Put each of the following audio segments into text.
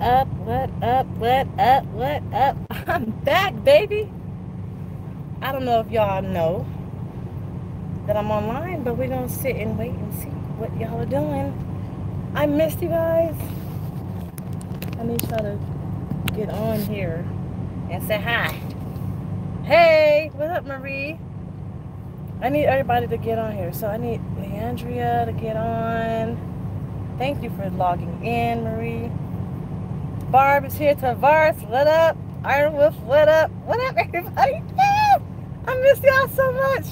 up? What up? What up? What up? I'm back, baby. I don't know if y'all know that I'm online, but we're gonna sit and wait and see what y'all are doing. I missed you guys. I need y'all to get on here and say hi. Hey, what up, Marie? I need everybody to get on here. So I need Leandria to get on. Thank you for logging in, Marie. Barb is here. Tavares, what up? Iron Wolf, what up? What up, everybody? Yeah! I miss y'all so much.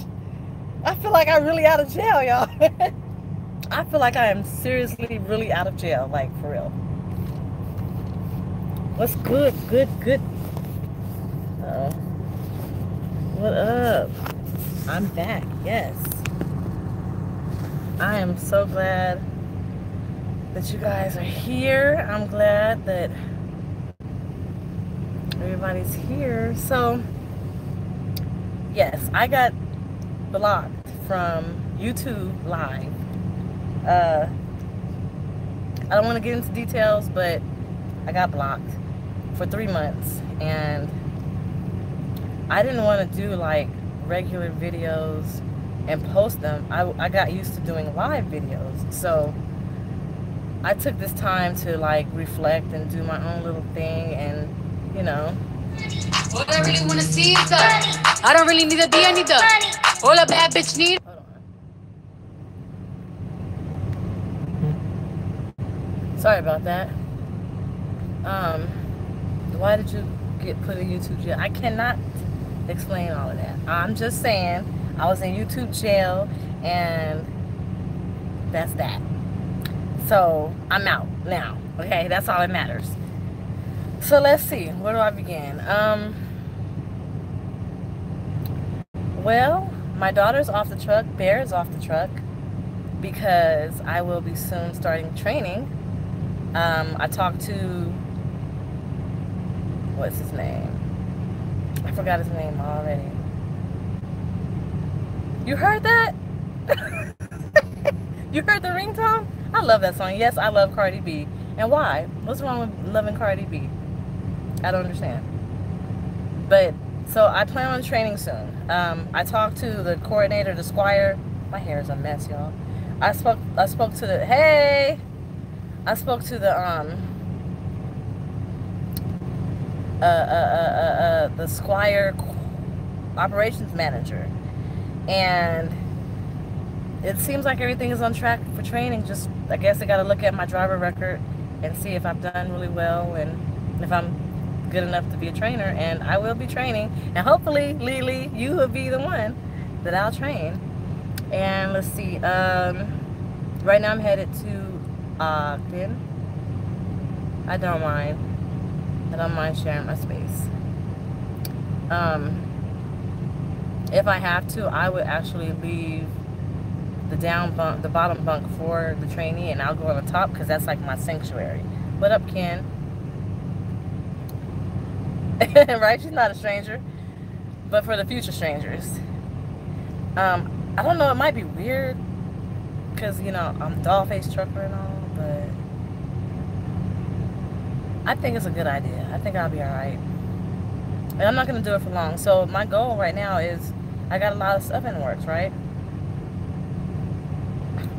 I feel like I'm really out of jail, y'all. I feel like I am seriously really out of jail, like for real. What's good? Good. What up? I'm back, yes. I am so glad that you guys are here. I'm glad that everybody's here. So, yes, I got blocked from YouTube Live. I don't want to get into details, but I got blocked for 3 months, and I didn't want to do like regular videos and post them. I got used to doing live videos, so I took this time to like reflect and do my own little thing, and you know. What I really want to see is that I don't really need a D, I need the all a bad bitch need. Hold on. Sorry about that. Why did you get put in YouTube jail? I cannot explain all of that. I'm just saying I was in YouTube jail, and that's that. So I'm out now. Okay, that's all that matters. So let's see. Where do I begin? Well, my daughter's off the truck. Bear is off the truck because I will be soon starting training. I talked to, what's his name? I forgot his name already. You heard that? You heard the ringtone? I love that song. Yes, I love Cardi B. And why? What's wrong with loving Cardi B? I don't understand. But, so I plan on training soon. I talked to the coordinator, the squire. My hair is a mess, y'all. I spoke to the, hey! I spoke to the squire operations manager, and it seems like everything is on track for training. Just, I guess I got to look at my driver record and see if I've done really well and if I'm good enough to be a trainer. And I will be training, and hopefully, Lily, you will be the one that I'll train. And let's see, right now I'm headed to Ogden. I don't mind sharing my space. If I have to, I would actually leave the bottom bunk for the trainee, and I'll go on the top because that's like my sanctuary. What up, Ken? Right? She's not a stranger, but for the future strangers. I don't know, it might be weird because, you know, I'm DollFaceTrucker and all, but I think it's a good idea. I think I'll be alright. And I'm not going to do it for long. So my goal right now is, I got a lot of stuff in the works, right?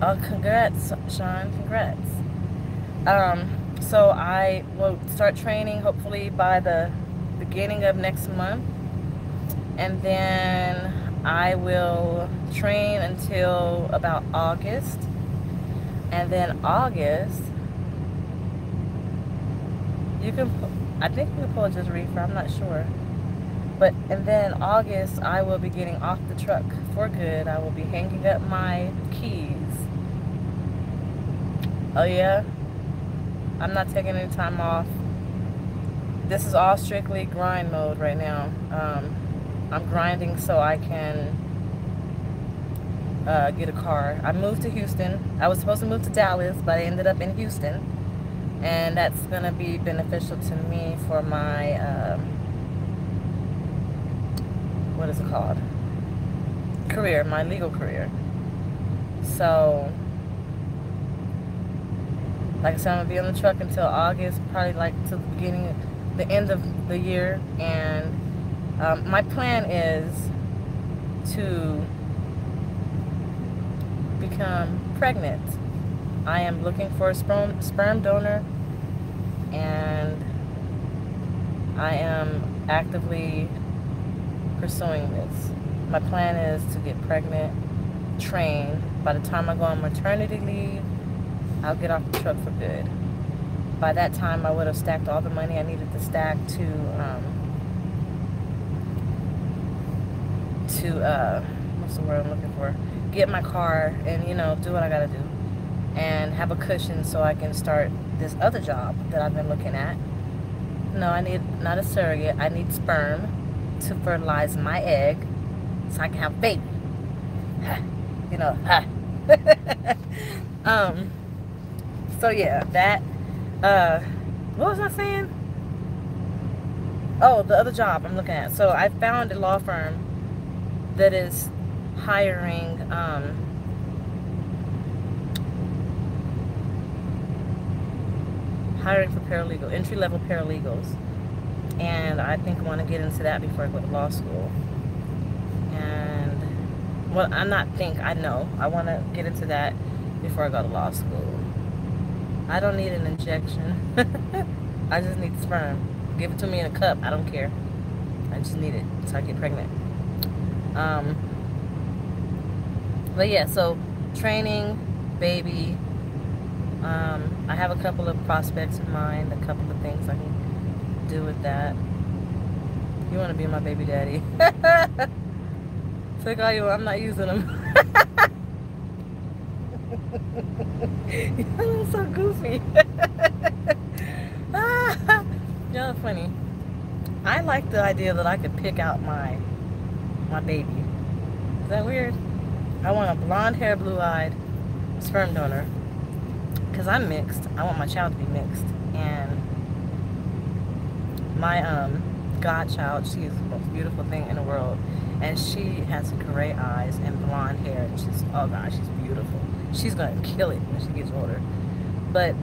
Oh, congrats, Sean. Congrats. So I will start training hopefully by the beginning of next month. And then I will train until about August. And then August, I think you can pull just a reefer, I'm not sure. But, and then August, I will be getting off the truck for good. I will be hanging up my keys. Oh yeah? I'm not taking any time off. This is all strictly grind mode right now. I'm grinding so I can get a car. I moved to Houston. I was supposed to move to Dallas, but I ended up in Houston. And that's going to be beneficial to me for my, what is it called? Career, my legal career. So, Like I said, I'm gonna be on the truck until August, probably like to the beginning, the end of the year. And my plan is to become pregnant. I am looking for a sperm donor, and I am actively pursuing this. My plan is to get pregnant, train. By the time I go on maternity leave, I'll get off the truck for good. By that time, I would have stacked all the money I needed to stack to what's the word I'm looking for? Get my car and, you know, do what I gotta do. And have a cushion so I can start this other job that I've been looking at. No, I need, not a surrogate, I need sperm to fertilize my egg so I can have a baby. You know, so yeah, that, what was I saying? Oh, the other job I'm looking at. So I found a law firm that is hiring, hiring for paralegal, entry-level paralegals. And I think I want to get into that before I go to law school. And, well, I know. I want to get into that before I go to law school. I don't need an injection. I just need sperm. Give it to me in a cup. I don't care. I just need it so I get pregnant. But yeah, so training, baby. I have a couple of prospects in mind, a couple of things I can do with that. You want to be my baby daddy? Take all you want. I'm not using them. Y'all are so goofy. Y'all are funny. I like the idea that I could pick out my baby. Is that weird? I want a blonde hair, blue-eyed sperm donor. Because I'm mixed. I want my child to be mixed. And my godchild, she is the most beautiful thing in the world. And she has gray eyes and blonde hair. And she's, oh gosh, she's beautiful. She's going to kill it when she gets older. But,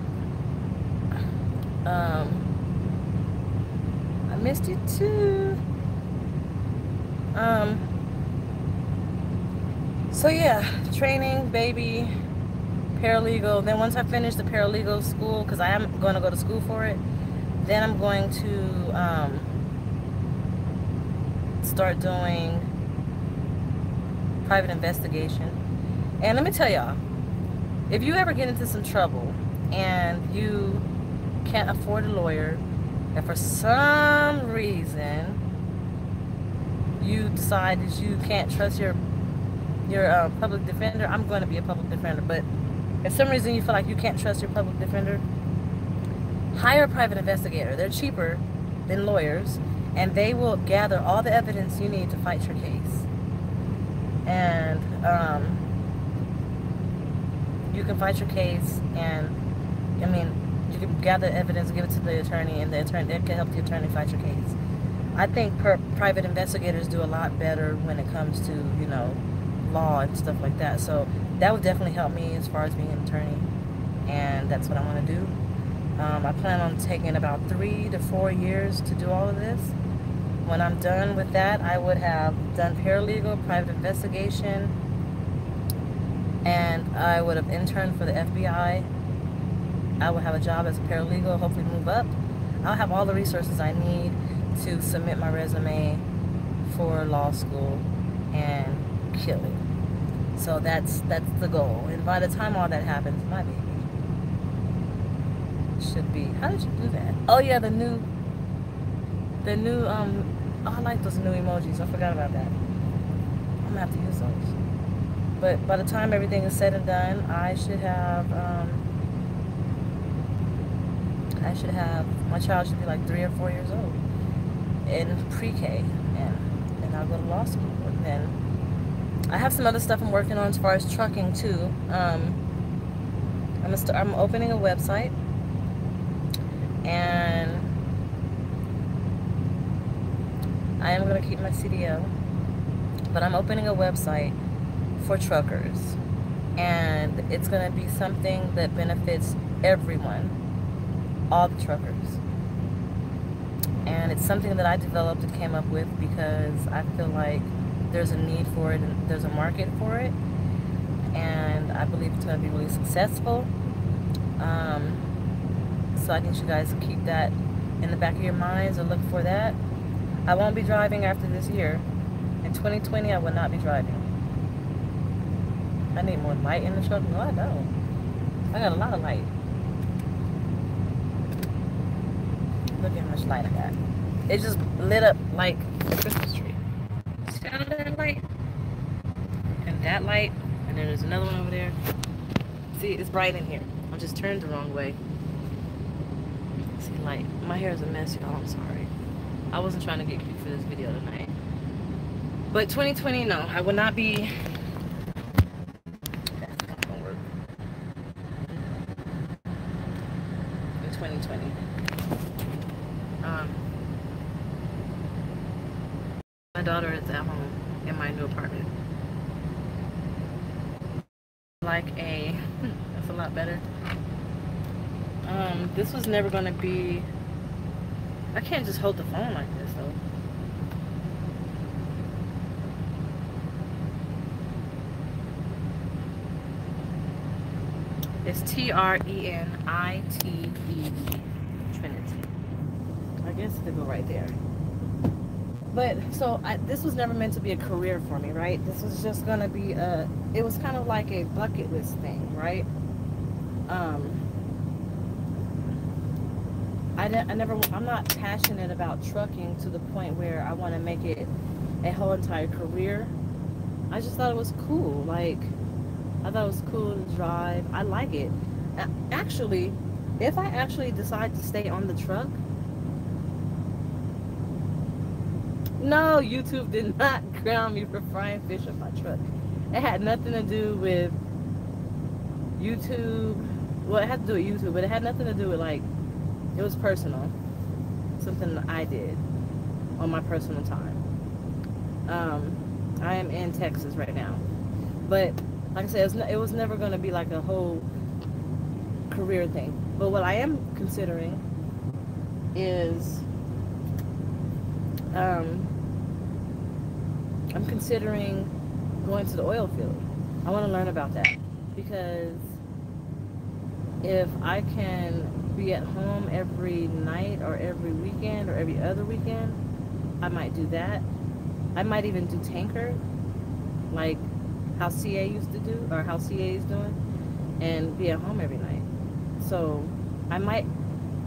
I missed you too. So yeah, training, baby, paralegal. Then once I finish the paralegal school, because I am going to go to school for it, then I'm going to start doing private investigation. And let me tell y'all, if you ever get into some trouble and you can't afford a lawyer, and for some reason you decide that you can't trust your public defender, I'm going to be a public defender, but if some reason you feel like you can't trust your public defender, hire a private investigator. They're cheaper than lawyers, and they will gather all the evidence you need to fight your case. And you can fight your case, and I mean, you can gather evidence, give it to the attorney, and the attorney can help the attorney fight your case. I think private investigators do a lot better when it comes to, you know, law and stuff like that. So that would definitely help me as far as being an attorney, and that's what I want to do. I plan on taking about 3 to 4 years to do all of this. When I'm done with that, I would have done paralegal, private investigation, and I would have interned for the FBI. I would have a job as a paralegal, hopefully move up. I'll have all the resources I need to submit my resume for law school and kill it. So that's the goal. And by the time all that happens, my baby should be, how did you do that? Oh yeah, the new oh, I like those new emojis. I forgot about that. I'm gonna have to use those. But by the time everything is said and done, I should have my child should be like 3 or 4 years old in pre-K, and I'll go to law school. And then I have some other stuff I'm working on as far as trucking too. I'm opening a website, and I am going to keep my CDL, but I'm opening a website for truckers, and it's going to be something that benefits everyone, all the truckers. And it's something that I developed and came up with because I feel like there's a need for it and there's a market for it. And I believe it's going to be really successful. So I think you guys keep that in the back of your minds and look for that. I won't be driving after this year. In 2020, I will not be driving. I need more light in the truck. No, I don't. I got a lot of light. Look at how much light I got. It just lit up like a Christmas tree. See all that light? And that light. And then there's another one over there. See, it's bright in here. I'm just turned the wrong way. See, light. My hair is a mess, y'all. I'm sorry. I wasn't trying to get cute for this video tonight. But 2020, no. I will not be... That's not gonna work. In 2020. My daughter is at home in my new apartment. Like a... That's a lot better. This was never gonna be... I can't just hold the phone like this though. It's Trenitee. Trinity. I guess to go right there. But so this was never meant to be a career for me, right? This was just gonna be a... It was kind of like a bucket list thing, right? I'm not passionate about trucking to the point where I want to make it a whole entire career. I just thought it was cool. Like, I thought it was cool to drive. I like it. Actually, if I actually decide to stay on the truck, no, YouTube did not ground me for frying fish on my truck. It had nothing to do with YouTube. Well, it had to do with YouTube, but it had nothing to do with, like, it was personal. Something that I did on my personal time. I am in Texas right now. But, like I said, it was never going to be like a whole career thing. But what I am considering is... I'm considering going to the oil field. I want to learn about that. Because if I can be at home every night or every weekend or every other weekend, I might do that. I might even do tanker, like how CA used to do, or how CA is doing, and be at home every night. So I might,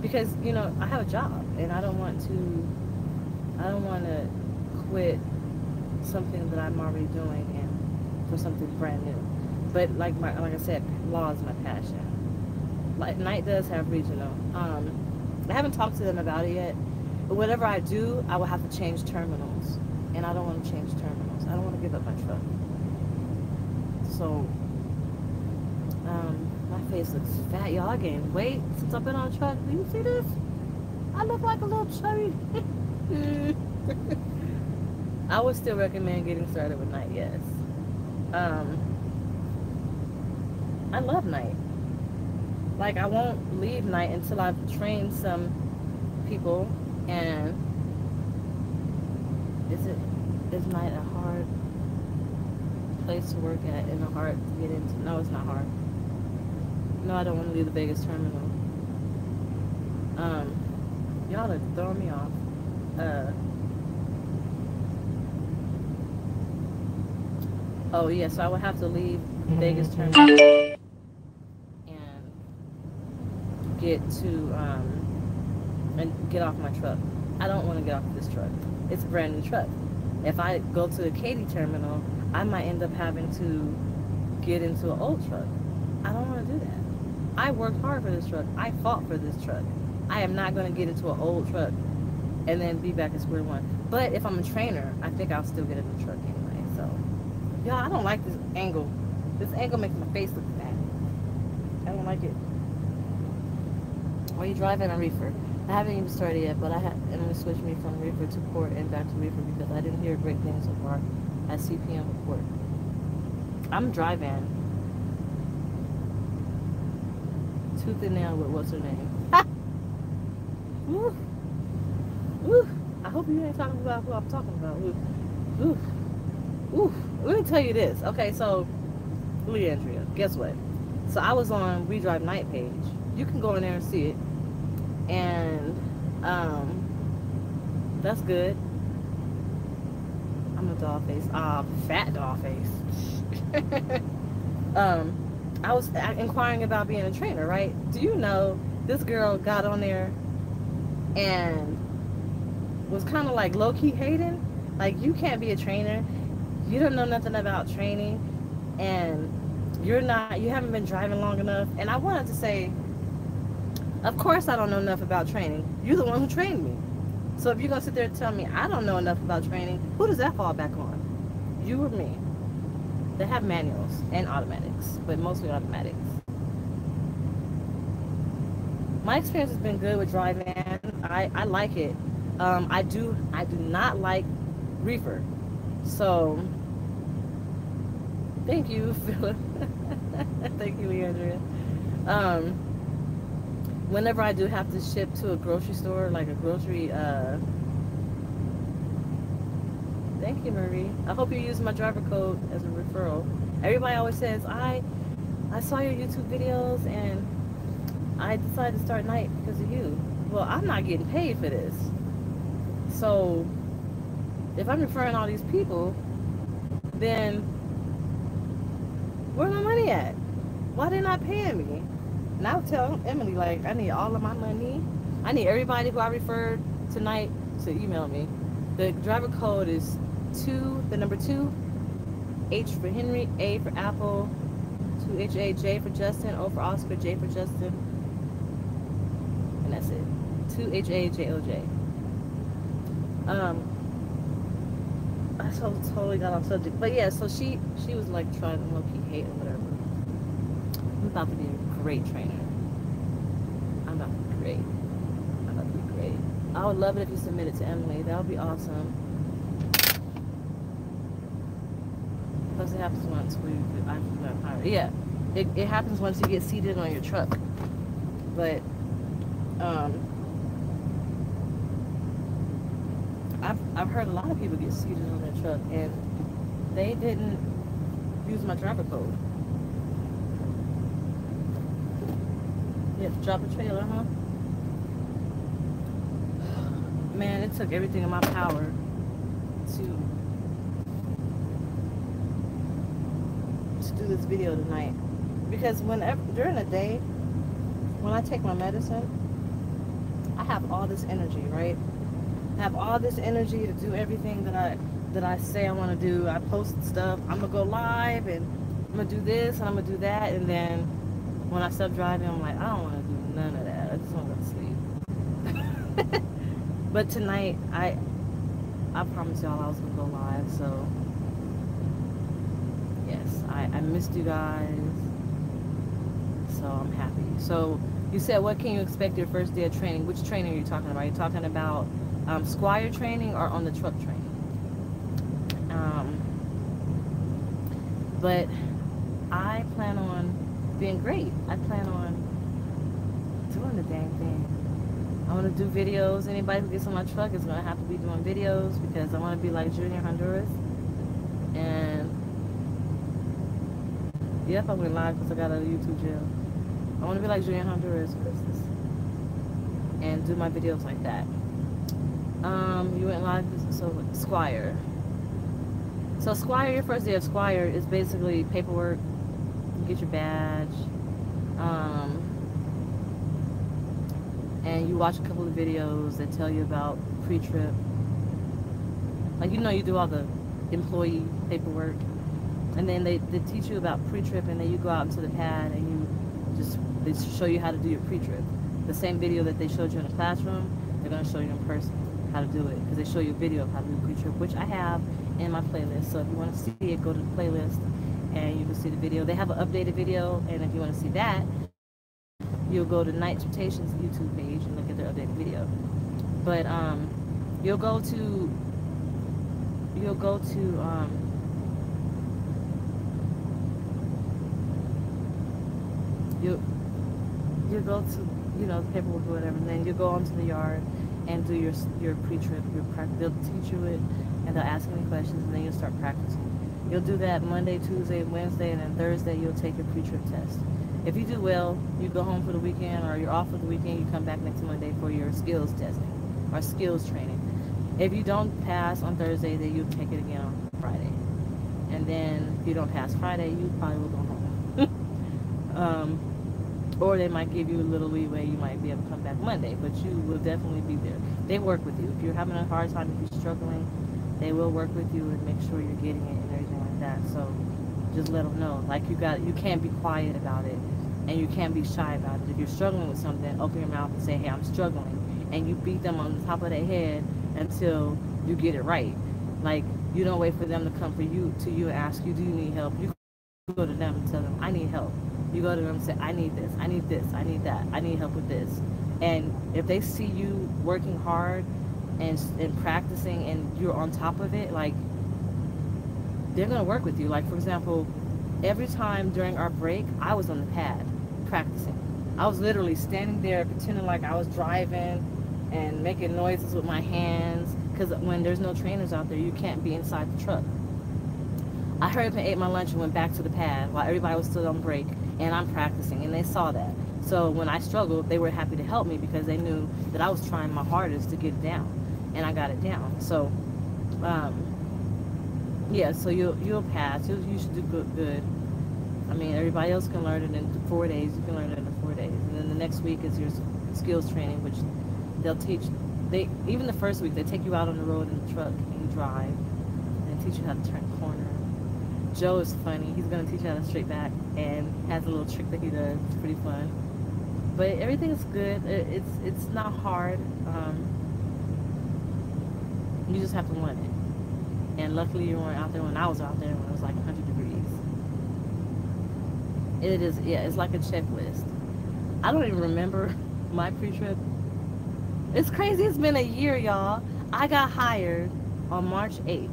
because, you know, I have a job and I don't want to quit something that I'm already doing and for something brand new. But like I said, law is my passion. Like, night does have regional. I haven't talked to them about it yet, but whatever I do, I will have to change terminals, and I don't want to change terminals. I don't want to give up my truck. So, my face looks fat, y'all. I gained weight since I've been on a truck. Do you see this? I look like a little chubby. I would still recommend getting started with night, yes. I love night. Like, I won't leave night until I've trained some people. And is night a hard place to work at and a hard to get into? No, it's not hard. No, I don't want to leave the Vegas terminal. Y'all are throwing me off. Oh yeah, so I would have to leave Vegas terminal get to and get off my truck. I don't want to get off this truck. It's a brand new truck. If I go to the Katy terminal, I might end up having to get into an old truck. I don't want to do that. I worked hard for this truck. I fought for this truck. I am not going to get into an old truck and then be back at square one. But if I'm a trainer, I think I'll still get in the truck anyway. So, y'all, I don't like this angle. This angle makes my face look fat. I don't like it. Are you driving a reefer? I haven't even started yet, but Emily switched me from reefer to port and back to reefer because I didn't hear great things so far at CPM report. I'm driving. Tooth and nail with what's her name? Ha! Woo! Woo! I hope you ain't talking about who I'm talking about. Woo! Woo! Let me tell you this. Okay, so Leandria, guess what? So I was on We Drive Night page. You can go in there and see it. And that's good. I'm a doll face. Fat doll face. I was inquiring about being a trainer, right? Do you know this girl got on there and was kind of like low-key hating? Like, you can't be a trainer. You don't know nothing about training, and you haven't been driving long enough. And I wanted to say, of course I don't know enough about training. You're the one who trained me. So if you're going to sit there and tell me I don't know enough about training, who does that fall back on? You or me? They have manuals and automatics, but mostly automatics. My experience has been good with driving. I like it. I do not like reefer. So thank you, Philip. Thank you, Leandria. Whenever I do have to ship to a grocery store, like a grocery, thank you, Marie. I hope you're using my driver code as a referral. Everybody always says, I saw your YouTube videos and I decided to start night because of you. Well, I'm not getting paid for this. So if I'm referring all these people, then where's my money at? Why they not paying me? And I'll tell Emily, like, I need all of my money. I need everybody who I referred tonight to email me. The driver code is 2, the number 2, H for Henry, A for Apple, 2HA, J for Justin, O for Oscar, J for Justin. And that's it. 2HAJOJ. I totally got off subject. But yeah, so she was like trying to low-key hate or whatever. I'm about to be a great trainer. I'm about to be great. I'm about to be great. I would love it if you submit it to Emily. That would be awesome. Plus it happens once yeah, it happens once you get seated on your truck. But I've heard a lot of people get seated on their truck and they didn't use my driver code. You have to drop a trailer, huh? Man, it took everything in my power to do this video tonight. Because during the day, when I take my medicine, I have all this energy, right? I have all this energy to do everything that I say I want to do. I post stuff. I'm going to go live and I'm going to do this and I'm going to do that. And then when I stop driving, I'm like, I don't want to do none of that. I just want to go to sleep. But tonight, I promised y'all I was going to go live. So, yes, I missed you guys. So, I'm happy. So, you said, what can you expect your first day of training? Which training are you talking about? Are you talking about Squire training or on the truck training? But I plan on being great. I plan on doing the dang thing. I want to do videos. Anybody who gets on my truck is going to have to be doing videos because I want to be like Junior Honduras. And yep, I went live because I got out of YouTube jail. I want to be like Junior Honduras and do my videos like that. You went live, so Squire. So Squire, your first day of Squire is basically paperwork. You get your badge. And you watch a couple of videos that tell you about pre-trip. Like, you do all the employee paperwork. And then they teach you about pre-trip, and then you go out into the pad and they show you how to do your pre-trip. The same video that they showed you in the classroom, they're going to show you in person how to do it, because they show you a video of how to do pre-trip, which I have in my playlist. So if you want to see it, go to the playlist and you can see the video. They have an updated video, and if you want to see that, you'll go to Night Transportation's YouTube page and look at their updated video. But you'll go to you go to, you know, the paperwork or whatever, and then you go onto the yard and do your pre-trip. They'll teach you it, and they'll ask any questions, and then you'll start practicing. You'll do that Monday, Tuesday, Wednesday, and then Thursday you'll take your pre-trip test. If you do well, you go home for the weekend, or you're off for the weekend, you come back next Monday for your skills testing or skills training. If you don't pass on Thursday, then you'll take it again on Friday. And then if you don't pass Friday, you probably will go home. Or they might give you a little leeway. You might be able to come back Monday, but you will definitely be there. They work with you. If you're having a hard time, if you're struggling, they will work with you and make sure you're getting it and everything like that. So just let them know. Like, you can't be quiet about it, and you can't be shy about it. If you're struggling with something, open your mouth and say, hey, I'm struggling. And you beat them on the top of their head until you get it right. Like, you don't wait for them to come to you and ask you, do you need help? You go to them and tell them, I need help. You go to them and say, I need this, I need this, I need that, I need help with this. And if they see you working hard and practicing and you're on top of it, like, they're going to work with you. Like, for example, every time during our break, I was on the pad practicing. I was literally standing there pretending like I was driving and making noises with my hands, because when there's no trainers out there, you can't be inside the truck. I hurried up and ate my lunch and went back to the pad while everybody was still on break, and I'm practicing, and they saw that. So when I struggled, they were happy to help me because they knew that I was trying my hardest to get it down, and I got it down. So, yeah, so you'll pass. You should do good. I mean, everybody else can learn it in 4 days. You can learn it in 4 days. And then the next week is your skills training, which they'll teach. Even the first week, they take you out on the road in the truck, and you drive, and teach you how to turn a corner. Joe is funny. He's going to teach you how to straight back, and has a little trick that he does. It's pretty fun. But everything is good. It's not hard. You just have to want it. And luckily you weren't out there when I was out there when it was like 100 degrees. It is, yeah, it's like a checklist. I don't even remember my pre-trip. It's crazy. It's been a year, y'all. I got hired on March 8th.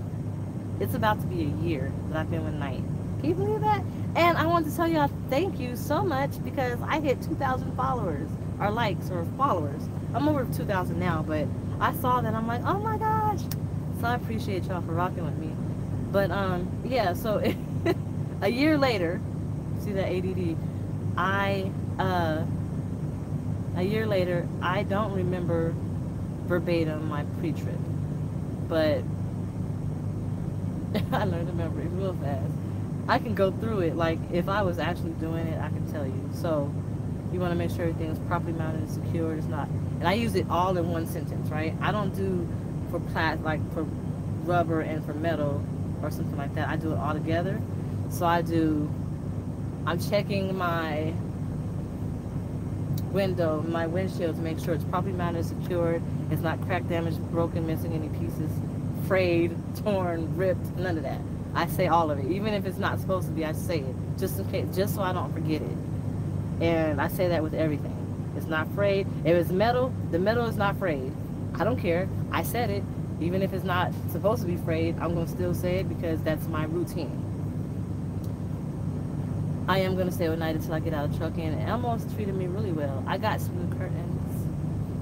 It's about to be a year that I've been with Night. Can you believe that? And I want to tell y'all thank you so much, because I hit 2,000 followers, or likes, or followers. I'm over 2,000 now, but I saw that. I'm like, oh my gosh. So I appreciate y'all for rocking with me. But yeah, so a year later, see that ADD, a year later, I don't remember verbatim my pre-trip, but I learned to remember it real fast. I can go through it, like if I was actually doing it, I can tell you. So you want to make sure everything is properly mounted and secured. It's not, and I use it all in one sentence, right? I don't do for like for rubber and for metal or something like that. I do it all together. So I'm checking my windshield to make sure it's properly mounted and secured. It's not cracked, damaged, broken, missing any pieces, frayed, torn, ripped, none of that. I say all of it. Even if it's not supposed to be, I say it. Just in case, just so I don't forget it. And I say that with everything. It's not frayed. If it's metal, the metal is not frayed. I don't care. I said it. Even if it's not supposed to be frayed, I'm going to still say it because that's my routine. I am going to stay overnight until I get out of the truck, and Elmo's treated me really well. I got some new curtains.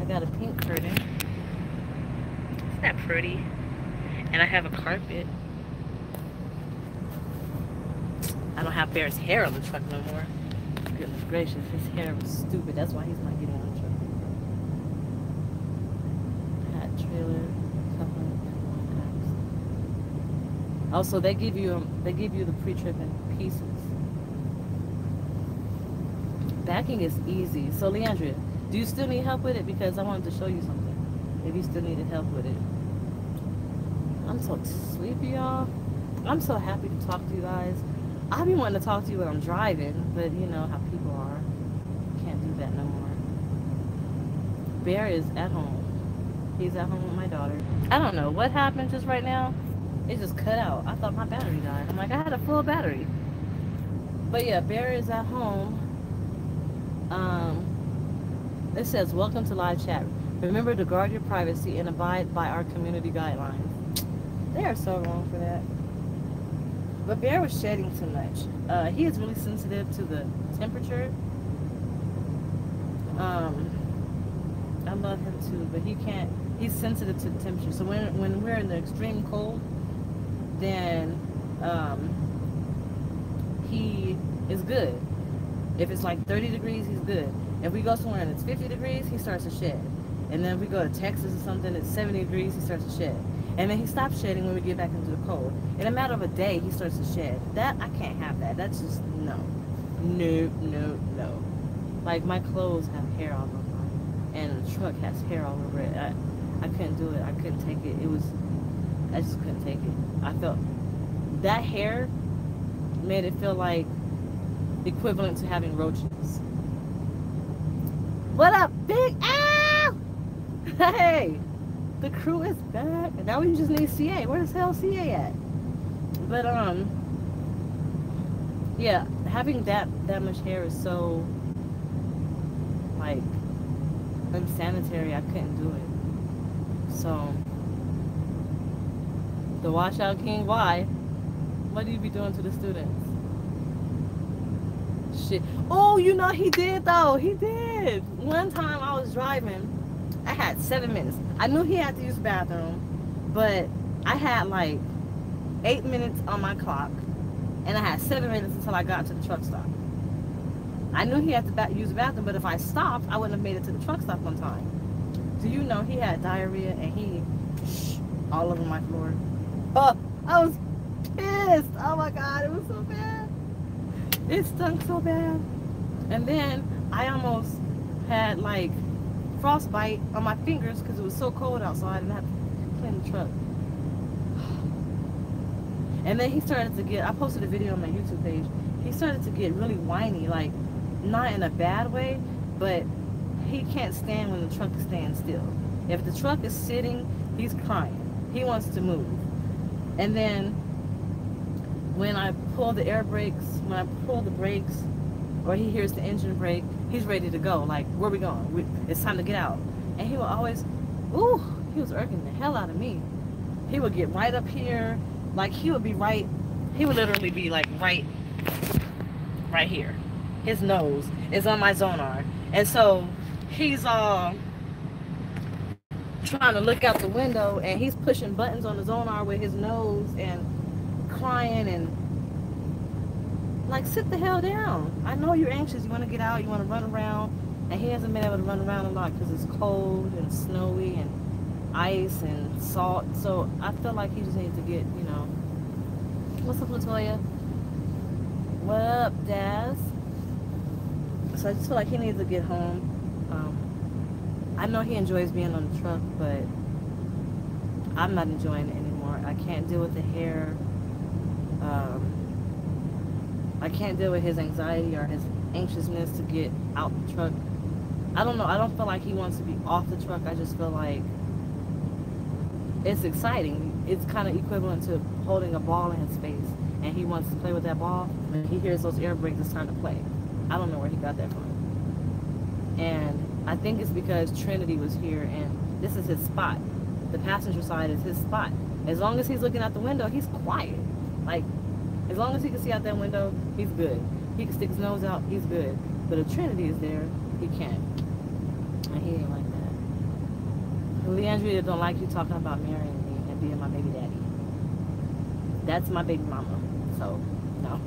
I got a pink curtain. Isn't that pretty? And I have a carpet. I don't have Bear's hair on the truck no more. Goodness gracious, his hair was stupid. That's why he's not getting on the truck. Hat trailer, couple. Also, they give you the pre-trip in pieces. Backing is easy. So, Leandria, do you still need help with it? Because I wanted to show you something. If you still needed help with it. I'm so sleepy, y'all. I'm so happy to talk to you guys. I be wanting to talk to you when I'm driving, but you know how people are. Can't do that no more. Bear is at home. He's at home with my daughter. I don't know what happened just right now. It just cut out. I thought my battery died. I'm like, I had a full battery. But yeah, Bear is at home. It says, welcome to live chat. Remember to guard your privacy and abide by our community guidelines. They are so wrong for that. But Bear was shedding too much. He is really sensitive to the temperature. I love him too, but he can't. He's sensitive to the temperature. So when we're in the extreme cold, then he is good. If it's like 30 degrees, he's good. If we go somewhere and it's 50 degrees, he starts to shed. And then if we go to Texas or something, it's 70 degrees, he starts to shed. And then he stops shedding when we get back into the cold. In a matter of a day, he starts to shed. That, I can't have that. That's just, no. No, no, no. Like, my clothes have hair all over them. And the truck has hair all over it. I couldn't do it. I couldn't take it. I just couldn't take it. I felt, that hair made it feel like equivalent to having roaches. What up, big? Ow! Hey! The crew is back. And now we just need CA. Where the hell CA at? But yeah, having that much hair is so like unsanitary. I couldn't do it. So the washout king, why? What do you be doing to the students? Shit. Oh, you know he did though. He did. One time I was driving. I had 7 minutes. I knew he had to use the bathroom, but I had like 8 minutes on my clock, and I had 7 minutes until I got to the truck stop. I knew he had to use the bathroom, but if I stopped, I wouldn't have made it to the truck stop on time. Do you know he had diarrhea and he all over my floor? Oh, I was pissed. Oh my God, it was so bad. It stunk so bad. And then I almost had like frostbite on my fingers because it was so cold outside and I had to clean the truck. And then he started to get, I posted a video on my YouTube page, he started to get really whiny, like not in a bad way, but he can't stand when the truck is staying still. If the truck is sitting, he's crying. He wants to move. And then when I pull the air brakes, when I pull the brakes, or he hears the engine brake, he's ready to go. Like, where are we going? It's time to get out. And he will always, ooh, he was irking the hell out of me. He would get right up here, like he would literally be like right here. His nose is on my Zonar. And so he's all trying to look out the window and he's pushing buttons on the Zonar with his nose and crying and like, sit the hell down. I know you're anxious. You want to get out. You want to run around. And he hasn't been able to run around a lot because it's cold and snowy and ice and salt. So I feel like he just needs to get, you know. What's up, Latoya? What up, Daz? So I just feel like he needs to get home. I know he enjoys being on the truck, but I'm not enjoying it anymore. I can't deal with the hair. I can't deal with his anxiety or his anxiousness to get out the truck. I don't know. I don't feel like he wants to be off the truck. I just feel like it's exciting. It's kind of equivalent to holding a ball in his face and he wants to play with that ball. When he hears those air brakes, it's time to play. I don't know where he got that from. And I think it's because Trinity was here and this is his spot. The passenger side is his spot. As long as he's looking out the window, he's quiet. Like, as long as he can see out that window, he's good. He can stick his nose out, he's good. But if Trinity is there, he can't. And he ain't like that. Leandria don't like you talking about marrying me and being my baby daddy. That's my baby mama. So, no.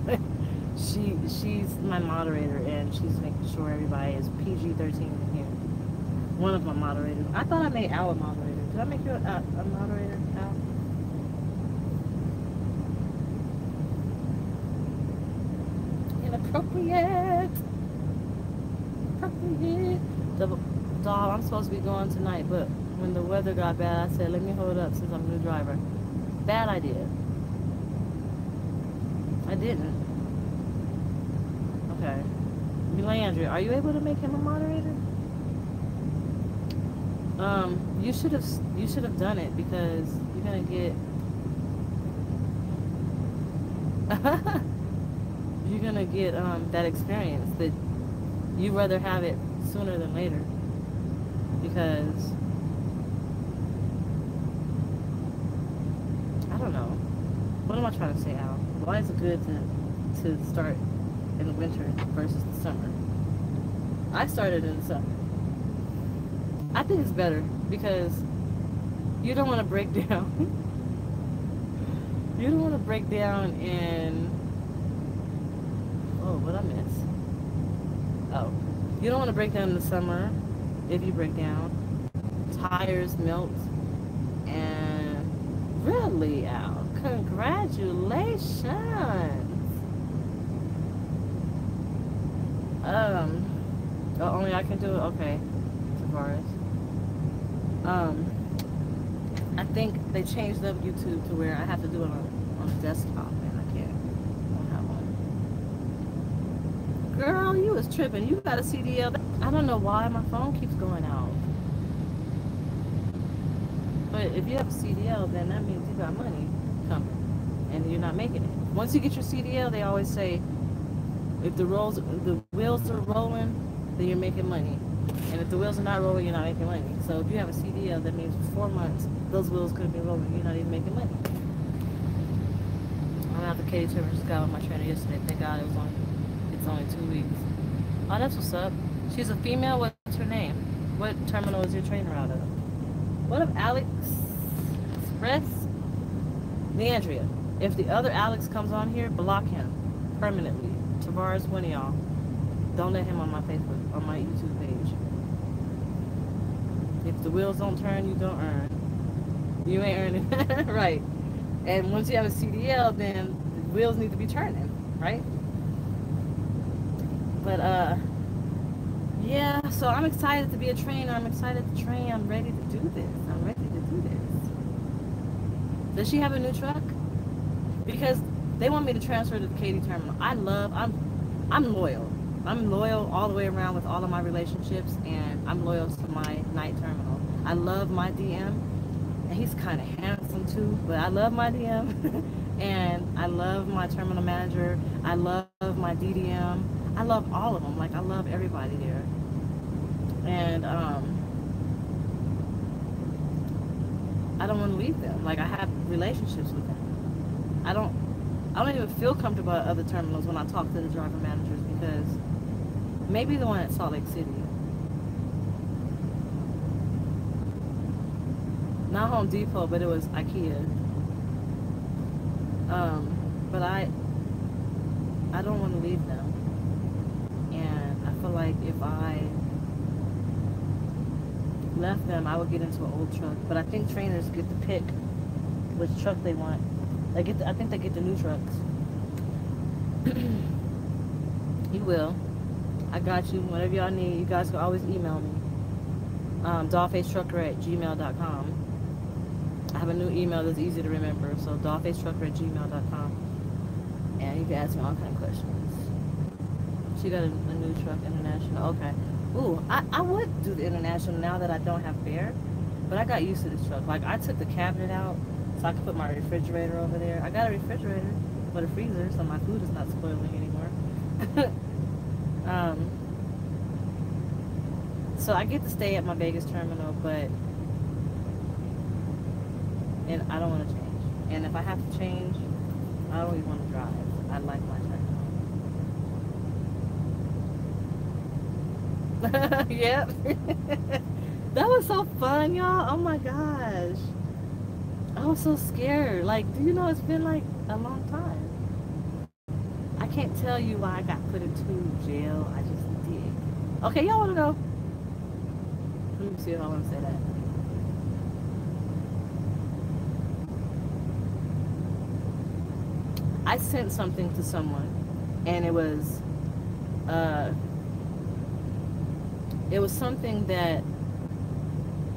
She's my moderator and she's making sure everybody is PG-13 in here. One of my moderators. I thought I made Al a moderator. Did I make you a moderator, Al? Inappropriate. Doll, I'm supposed to be going tonight, but when the weather got bad, I said, let me hold up since I'm a new driver. Bad idea. I didn't. Okay. Melandria, are you able to make him a moderator? You should have done it because you're gonna get you're gonna get that experience that you'd rather have it sooner than later. Because I don't know. What am I trying to say, Al? Why is it good to start in the winter versus the summer? I started in the summer. I think it's better because you don't want to break down. You don't want to break down in. Oh, what I miss? Oh, you don't want to break down in the summer. If you break down, tires melt, and really, Al, congratulations. Oh, only I can do it. Okay, Tavares. I think they changed up YouTube to where I have to do it on a desktop, and I can't. I don't have one. Girl, you was tripping. You got a CDL. I don't know why my phone keeps going out. But if you have a CDL, then that means you got money coming, and you're not making it. Once you get your CDL, they always say, if the wheels are rolling, then you're making money. And if the wheels are not rolling, you're not making money. So if you have a CDL, that means for 4 months, those wheels could have been rolling. You're not even making money. I'm out the Katie Turner just got on my trainer yesterday. Thank God it's only 2 weeks. Oh, that's what's up. She's a female. What's her name? What terminal is your trainer out of? What if Alex Express? Leandria. If the other Alex comes on here, block him permanently. Tavares, one of y'all. Don't let him on my Facebook, on my YouTube page. If the wheels don't turn, you don't earn. You ain't earning. Right. And once you have a CDL, then the wheels need to be turning, right? But, yeah, so I'm excited to be a trainer. I'm excited to train. I'm ready to do this. I'm ready to do this. Does she have a new truck? Because they want me to transfer to the Katy terminal. I'm loyal. I'm loyal all the way around with all of my relationships, and I'm loyal to my night terminal. I love my DM, and he's kind of handsome too, but I love my DM, and I love my terminal manager. I love my DDM. I love all of them. Like, I love everybody there. And I don't want to leave them. Like, I have relationships with them. I don't even feel comfortable at other terminals when I talk to the driver managers, because maybe the one at Salt Lake City. Not Home Depot, but it was IKEA. But I don't want to leave them. And I feel like if I left them, I would get into an old truck. But I think trainers get to pick which truck they want. I think they get the new trucks. You will. I got you. Whatever y'all need, you guys can always email me. DollFaceTrucker@gmail.com. I have a new email that's easy to remember. So DollFaceTrucker@gmail.com. And you can ask me all kinds of questions. She got a new truck, international. Okay. Ooh, I would do the international now that I don't have Bear. But I got used to this truck. Like, I took the cabinet out so I could put my refrigerator over there. I got a refrigerator, but a freezer, so my food is not spoiling anymore. So I get to stay at my Vegas terminal, but I don't want to change. And if I have to change, I don't even want to drive. I like my terminal. Yep. That was so fun, y'all. Oh my gosh. I was so scared. Like, do you know it's been like a long time? I can't tell you why I got put into jail. I just did. Okay, y'all want to know? Let me see if I want to say that. I sent something to someone, and it was something that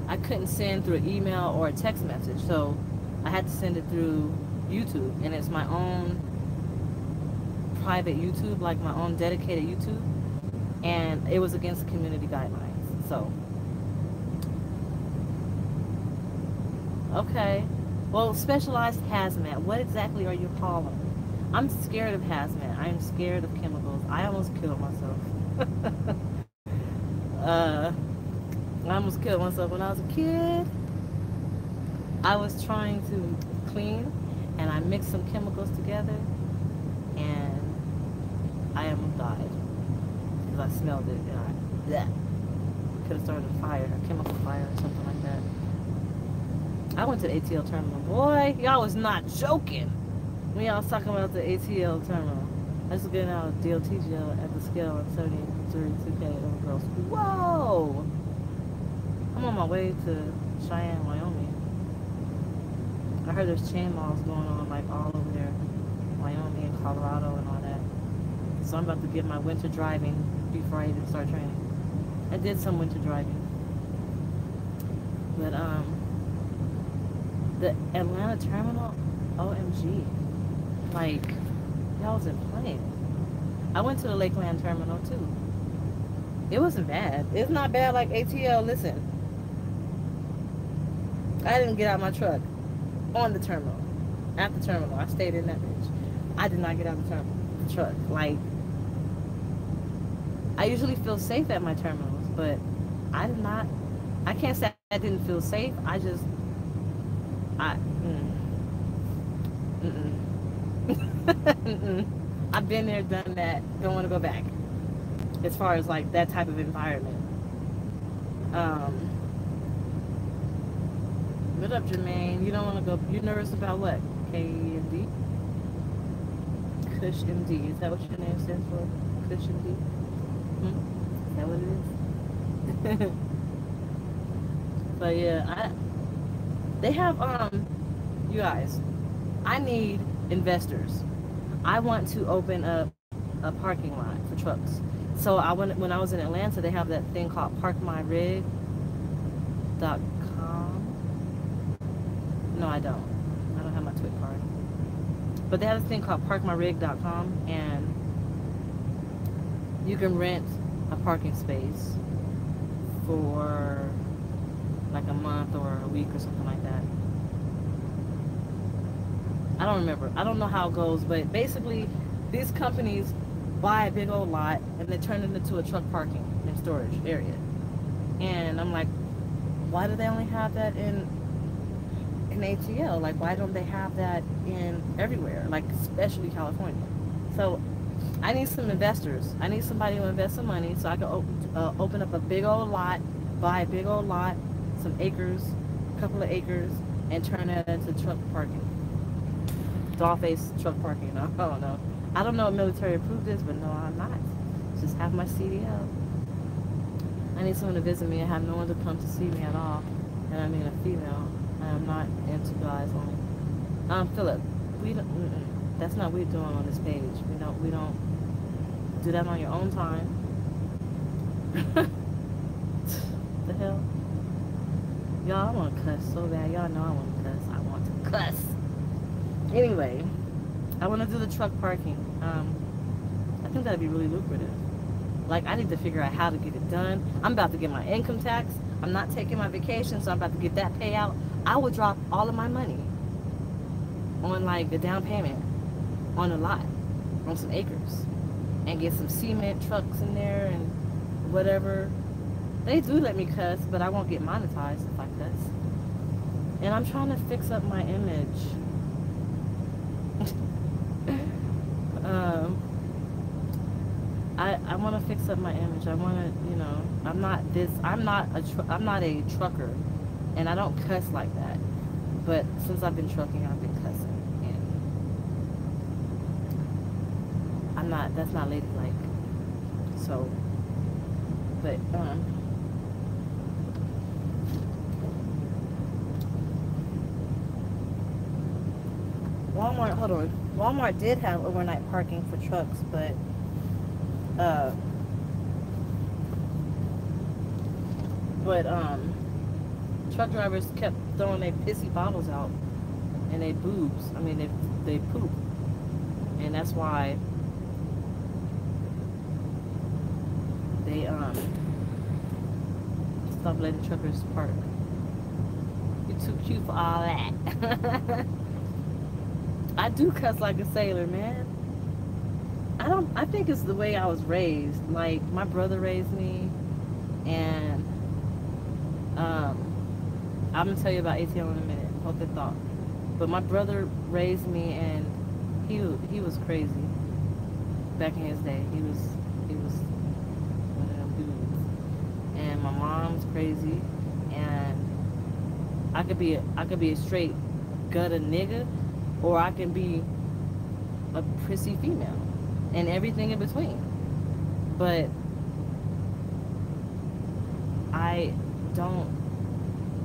I couldn't send through an email or a text message, so I had to send it through YouTube, and it's my own private YouTube, like my own dedicated YouTube, and it was against the community guidelines. So, okay, well, specialized hazmat, what exactly are you calling? I'm scared of hazmat. I'm scared of chemicals. I almost killed myself. I almost killed myself when I was a kid. I was trying to clean, and I mixed some chemicals together, and I almost died because I smelled it, and I could have started a fire, a chemical fire. I went to the ATL terminal. Boy, y'all was not joking when y'all was talking about the ATL terminal. I was getting out of DOT jail at the scale of 72K over girls. Whoa! I'm on my way to Cheyenne, Wyoming. I heard there's chain laws going on like all over there, Wyoming and Colorado and all that. So I'm about to get my winter driving before I even start training. I did some winter driving, but the Atlanta terminal, OMG, like y'all wasn't playing. I went to the Lakeland terminal too. It wasn't bad. It's not bad like ATL. Listen, I didn't get out my truck on the terminal. At the terminal, I stayed in that bitch. I did not get out the truck. Like, I usually feel safe at my terminals, but I did not. I can't say I didn't feel safe. I just, I've been there, done that. Don't want to go back. As far as like that type of environment. What up, Jermaine? You don't want to go. You nervous about what? KMD? Kush MD. Is that what your name stands for? Kush MD? Is that what it is? But yeah, they have you guys, I need investors. I want to open up a parking lot for trucks. So when I was in Atlanta, they have that thing called parkmyrig.com. No, I don't have my Twit card. But they have this thing called parkmyrig.com, and you can rent a parking space for like a month or a week or something like that. I don't remember. I don't know how it goes, but basically these companies buy a big old lot and they turn it into a truck parking and storage area. And I'm like, why do they only have that in ATL? Like, why don't they have that in everywhere, like especially California? So I need some investors. I need somebody to invest some money so I can open up a big old lot, buy a big old lot, some acres, a couple of acres, and turn that into truck parking. DollFaceTrucker parking. I don't know. I don't know if military approved this, but no, I'm not. Just have my CDL. I need someone to visit me. I have no one to come to see me at all. And I mean a female. I am not into guys only. Philip, we don't. That's not what we're doing on this page. We don't do that on your own time. The hell, y'all, I want to cuss so bad. Y'all know I want to cuss. I want to cuss. Anyway, I want to do the truck parking. I think that'd be really lucrative. Like, I need to figure out how to get it done. I'm about to get my income tax. I'm not taking my vacation, so I'm about to get that payout. I would drop all of my money on like a down payment on a lot, on some acres, and get some cement trucks in there and whatever. They do let me cuss, but I won't get monetized if I cuss. And I'm trying to fix up my image. I want to fix up my image. I want to, you know, I'm not a trucker, and I don't cuss like that. But since I've been trucking, I've been cussing, and that's not ladylike. So, but Walmart, hold on. Walmart did have overnight parking for trucks, but truck drivers kept throwing their pissy bottles out and they boobs. I mean, they poop, and that's why they stopped letting truckers park. You're too cute for all that. I do cuss like a sailor, man. I think it's the way I was raised. Like, my brother raised me, and I'm gonna tell you about ATL in a minute. Hold that thought. But my brother raised me, and he was crazy back in his day. He was one of them dudes. And my mom's crazy, and I could be a straight gutter nigga, or I can be a prissy female, and everything in between. But I don't.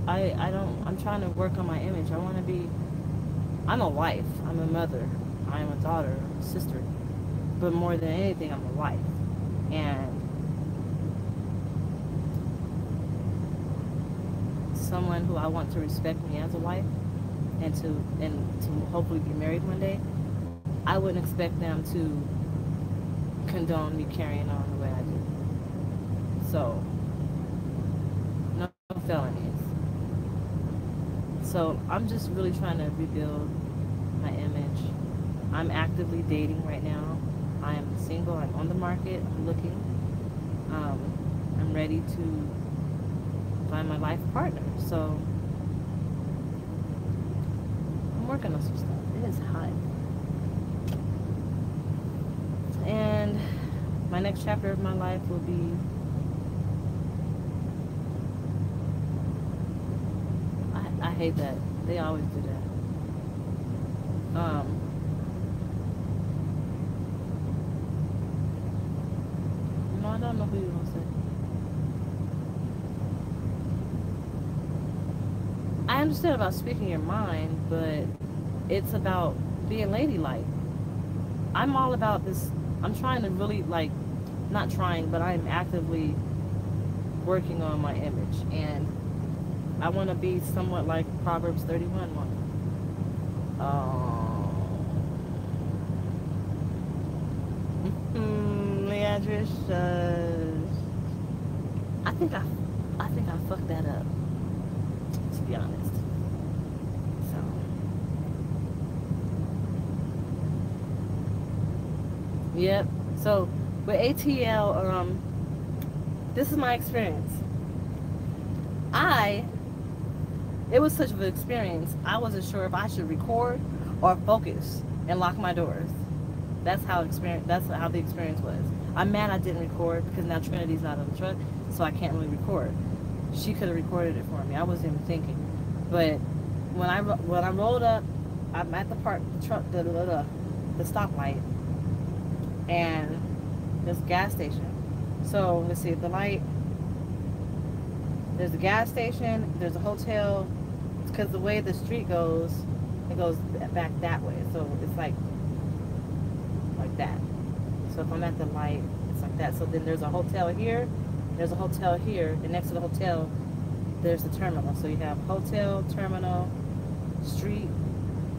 I don't. I'm trying to work on my image. I want to be. I'm a wife. I'm a mother. I'm a daughter, a sister. But more than anything, I'm a wife, and someone who I want to respect me as a wife, and to hopefully be married one day. I wouldn't expect them to condone me carrying on the way I do. So, no felonies. So I'm just really trying to rebuild my image. I'm actively dating right now. I am single. I'm on the market. I'm looking. I'm ready to find my life partner. So I'm working on some stuff. It is hot. And my next chapter of my life will be I hate that. They always do that. No, I don't know who you're gonna say. I understand about speaking your mind, but it's about being ladylike. I'm all about this. I'm trying to really, like, not trying, but I'm actively working on my image, and I want to be somewhat like Proverbs 31 woman. Leandra, shush. I think I fucked that up, to be honest. So, yep. So with ATL, this is my experience. It was such an experience. I wasn't sure if I should record or focus and lock my doors. That's how the experience was. I'm mad I didn't record because now Trinity's not on the truck, so I can't really record. She could have recorded it for me. I wasn't even thinking. But when I rolled up, I'm at the stoplight, and there's a gas station. So let's see, the light. There's a gas station. There's a hotel. Because the way the street goes, it goes back that way. So it's like that. So if I'm at the light, it's like that. So then there's a hotel here. There's a hotel here. And next to the hotel, there's the terminal. So you have hotel, terminal, street,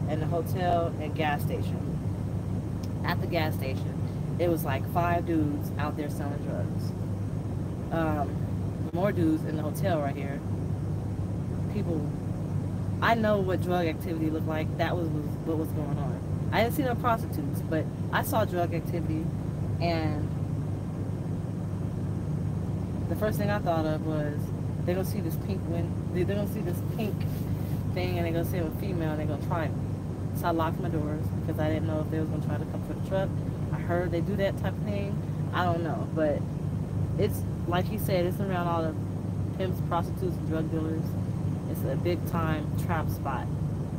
and the hotel and gas station. At the gas station, it was like 5 dudes out there selling drugs. More dudes in the hotel right here. People, I know what drug activity looked like. That was what was going on. I didn't see no prostitutes, but I saw drug activity, and the first thing I thought of was they're gonna see this pink they're gonna see this pink thing, and they're gonna say I'm a female, and they're gonna try me. So I locked my doors because I didn't know if they was gonna try to come for the truck. I heard they do that type of thing. I don't know, but it's like he said, it's around all the pimps, prostitutes, and drug dealers. It's a big time trap spot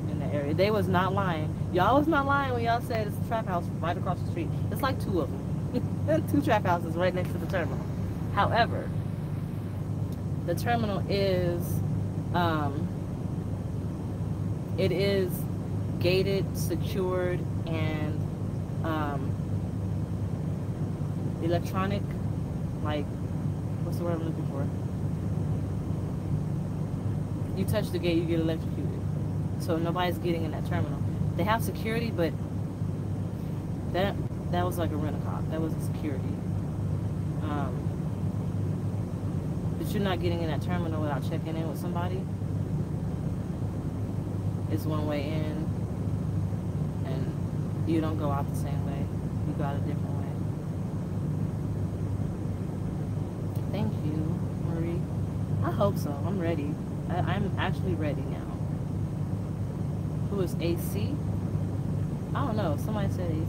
in the area. They was not lying. Y'all was not lying when y'all said it's a trap house right across the street. It's like 2 of them. 2 trap houses right next to the terminal. However, the terminal is it is gated, secured, and electronic, like, what's the word I'm looking for? You touch the gate, you get electrocuted. So nobody's getting in that terminal. They have security, but that was like a rent-a-cop. That wasn't security. But you're not getting in that terminal without checking in with somebody. It's one way in, and you don't go out the same way. You go out a different way. Thank you, Marie. I hope so. I'm ready. I'm actually ready now. Who is AC? I don't know. Somebody said AC.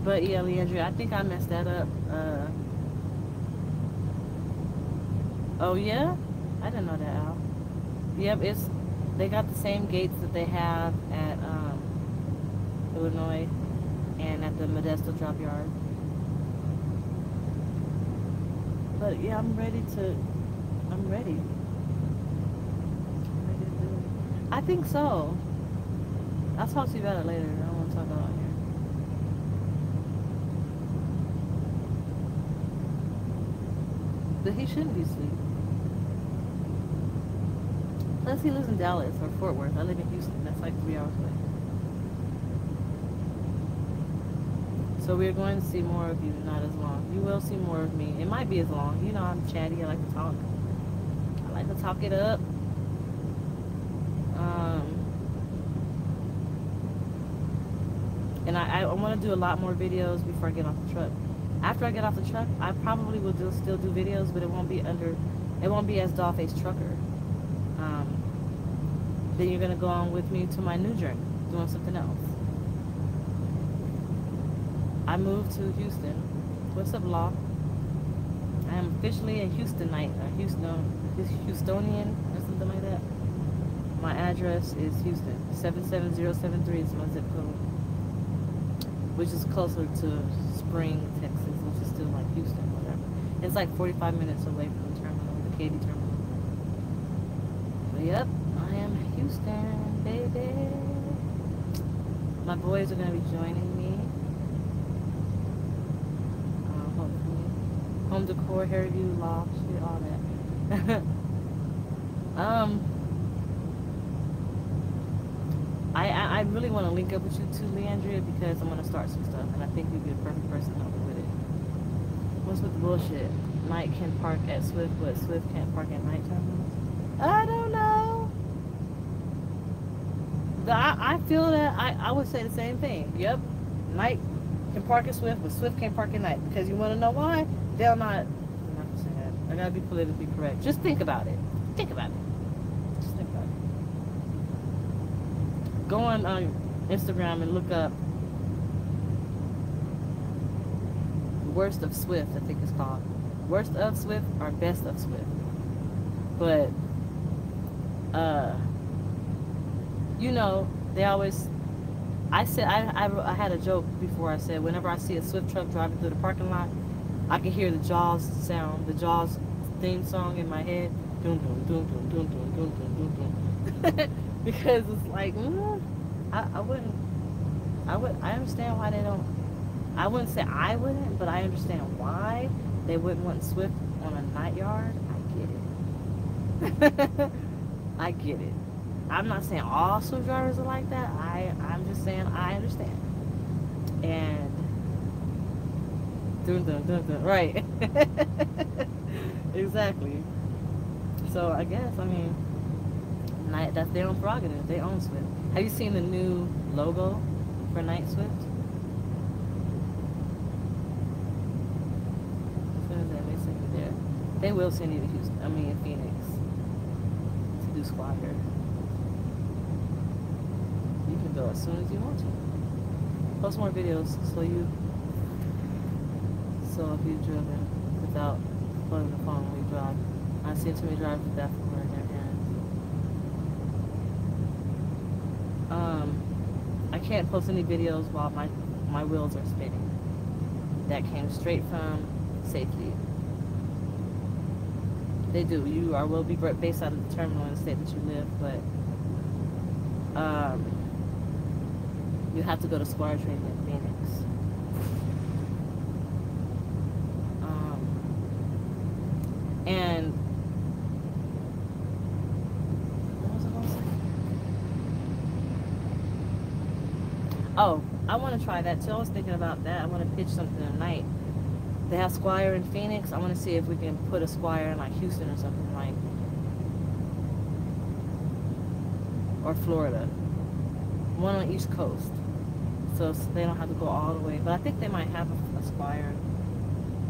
But yeah, Leandria, I think I messed that up. Oh yeah, I didn't know that, Al. Yep, they got the same gates that they have at Illinois and at the Modesto drop yard. But yeah, I'm ready. I'm ready to do it. I think so. I'll talk to you about it later. I don't want to talk about it here. But he shouldn't be asleep. Plus, he lives in Dallas or Fort Worth. I live in Houston. That's like 3 hours away. So we're going to see more of you, not as long. You will see more of me. It might be as long. You know, I'm chatty. I like to talk. I like to talk it up. And I want to do a lot more videos before I get off the truck. After I get off the truck, I probably will still do videos, but it won't be as DollFaceTrucker. Then you're going to go on with me to my new journey, doing something else. I moved to Houston. What's up, Law? I am officially a Houstonite, a Houstonian, or something like that. My address is Houston. 77073 is my zip code, which is closer to Spring, Texas, which is still like Houston, whatever. It's like 45 minutes away from the terminal, the Katy terminal. But yep, I am Houston, baby. My boys are going to be joining me. Hopefully. Home decor, hairdo, law, shit, all that. I really want to link up with you too, Leandria, because I'm going to start some stuff, and I think you'd be the perfect person to help me with it. What's with the bullshit? Night can park at Swift, but Swift can't park at night terminals? I don't know. I feel that I would say the same thing. Yep. Night can park at Swift, but Swift can't park at night. Because you want to know why? They'll not. I'm not going to say that. I got to be politically correct. Just think about it. Think about it. Just think about it. Go on Instagram and look up Worst of Swift, I think it's called. Worst of Swift or Best of Swift. But, you know, they always, I had a joke before. I said, whenever I see a Swift truck driving through the parking lot, I can hear the Jaws sound, the Jaws theme song in my head. Dun, dun, dun, dun, dun, dun, dun, dun, dun, dun. Because it's like, I understand why they don't. I wouldn't say I wouldn't, but I understand why they wouldn't want Swift on a night yard. I get it. I get it. I'm not saying all Swift drivers are like that. I'm just saying I understand. And dun, dun, dun, dun, right. Exactly. So I guess, I mean, that's their own prerogative. They own Swift. Have you seen the new logo for Night Swift? As soon as they send you there, they will send you to Phoenix to do Squire. You can go as soon as you want to. Post more videos so if you've driven without holding the phone when you drive. I see too many drivers with that phone in their hands. I can't post any videos while my wheels are spinning. That came straight from safety. They do. You will be based out of the terminal in the state that you live, but you have to go to Squire training in Phoenix. And what was I going to say? Oh, I want to try that too. I was thinking about that. I want to pitch something tonight. They have Squire in Phoenix. I want to see if we can put a Squire in like Houston or something, like, or Florida. One on each coast, so they don't have to go all the way. But I think they might have a Squire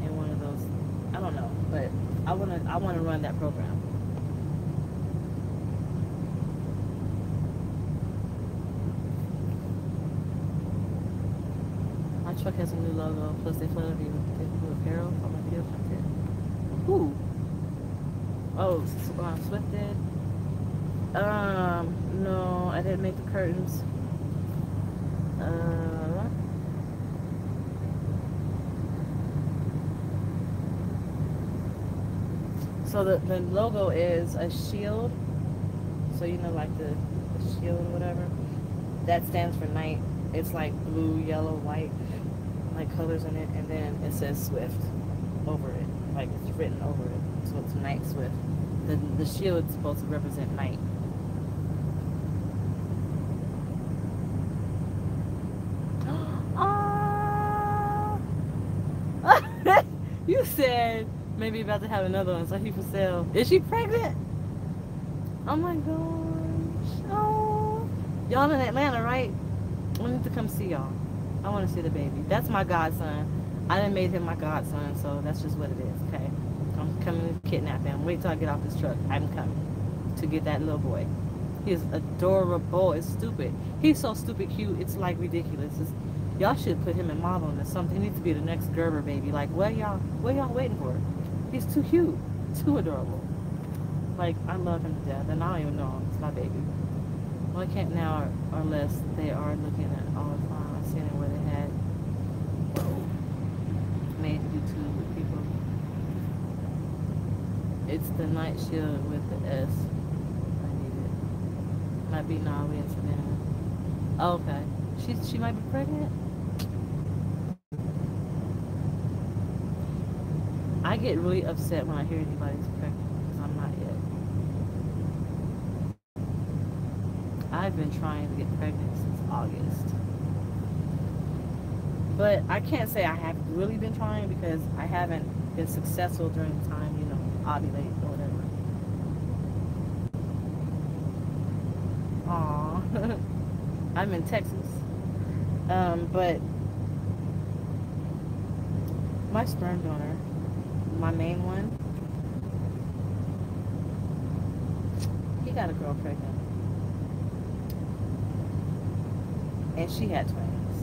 in one of those. I don't know, but I want to run that program. My truck has a new logo, plus they flooded me with new apparel for my video content. Ooh. Oh, Swift did. No, I didn't make the curtains. So the logo is a shield. So you know, like the shield or whatever. That stands for night. It's like blue, yellow, white, like colors in it, and then it says Swift over it, like it's written over it. So it's Night Swift. The shield is supposed to represent night. You said maybe about to have another one, so he for sale. Is she pregnant? Oh my gosh. Oh. Y'all in Atlanta, right? I need to come see y'all. I want to see the baby. That's my godson. I done made him my godson, so that's just what it is, okay? I'm coming to kidnap him. Wait till I get off this truck. I'm coming to get that little boy. He is adorable. It's stupid. He's so stupid cute. It's like ridiculous. Y'all should put him in modeling or something. He needs to be the next Gerber baby. Like, what y'all waiting for? He's too cute. Too adorable. Like, I love him to death, and I don't even know him. It's my baby. Well, I can't now or less. They are looking at all the time. I've seen it where they had made YouTube with people. It's the night shield with the S. I need it. Might be Nawi and Savannah. Oh, okay. She might be pregnant. I get really upset when I hear anybody's pregnant because I'm not yet. I've been trying to get pregnant since August. But I can't say I haven't really been trying because I haven't been successful during the time, you know, ovulate or whatever. Aw. I'm in Texas. But my sperm donor, my main one, he got a girl pregnant. And she had twins.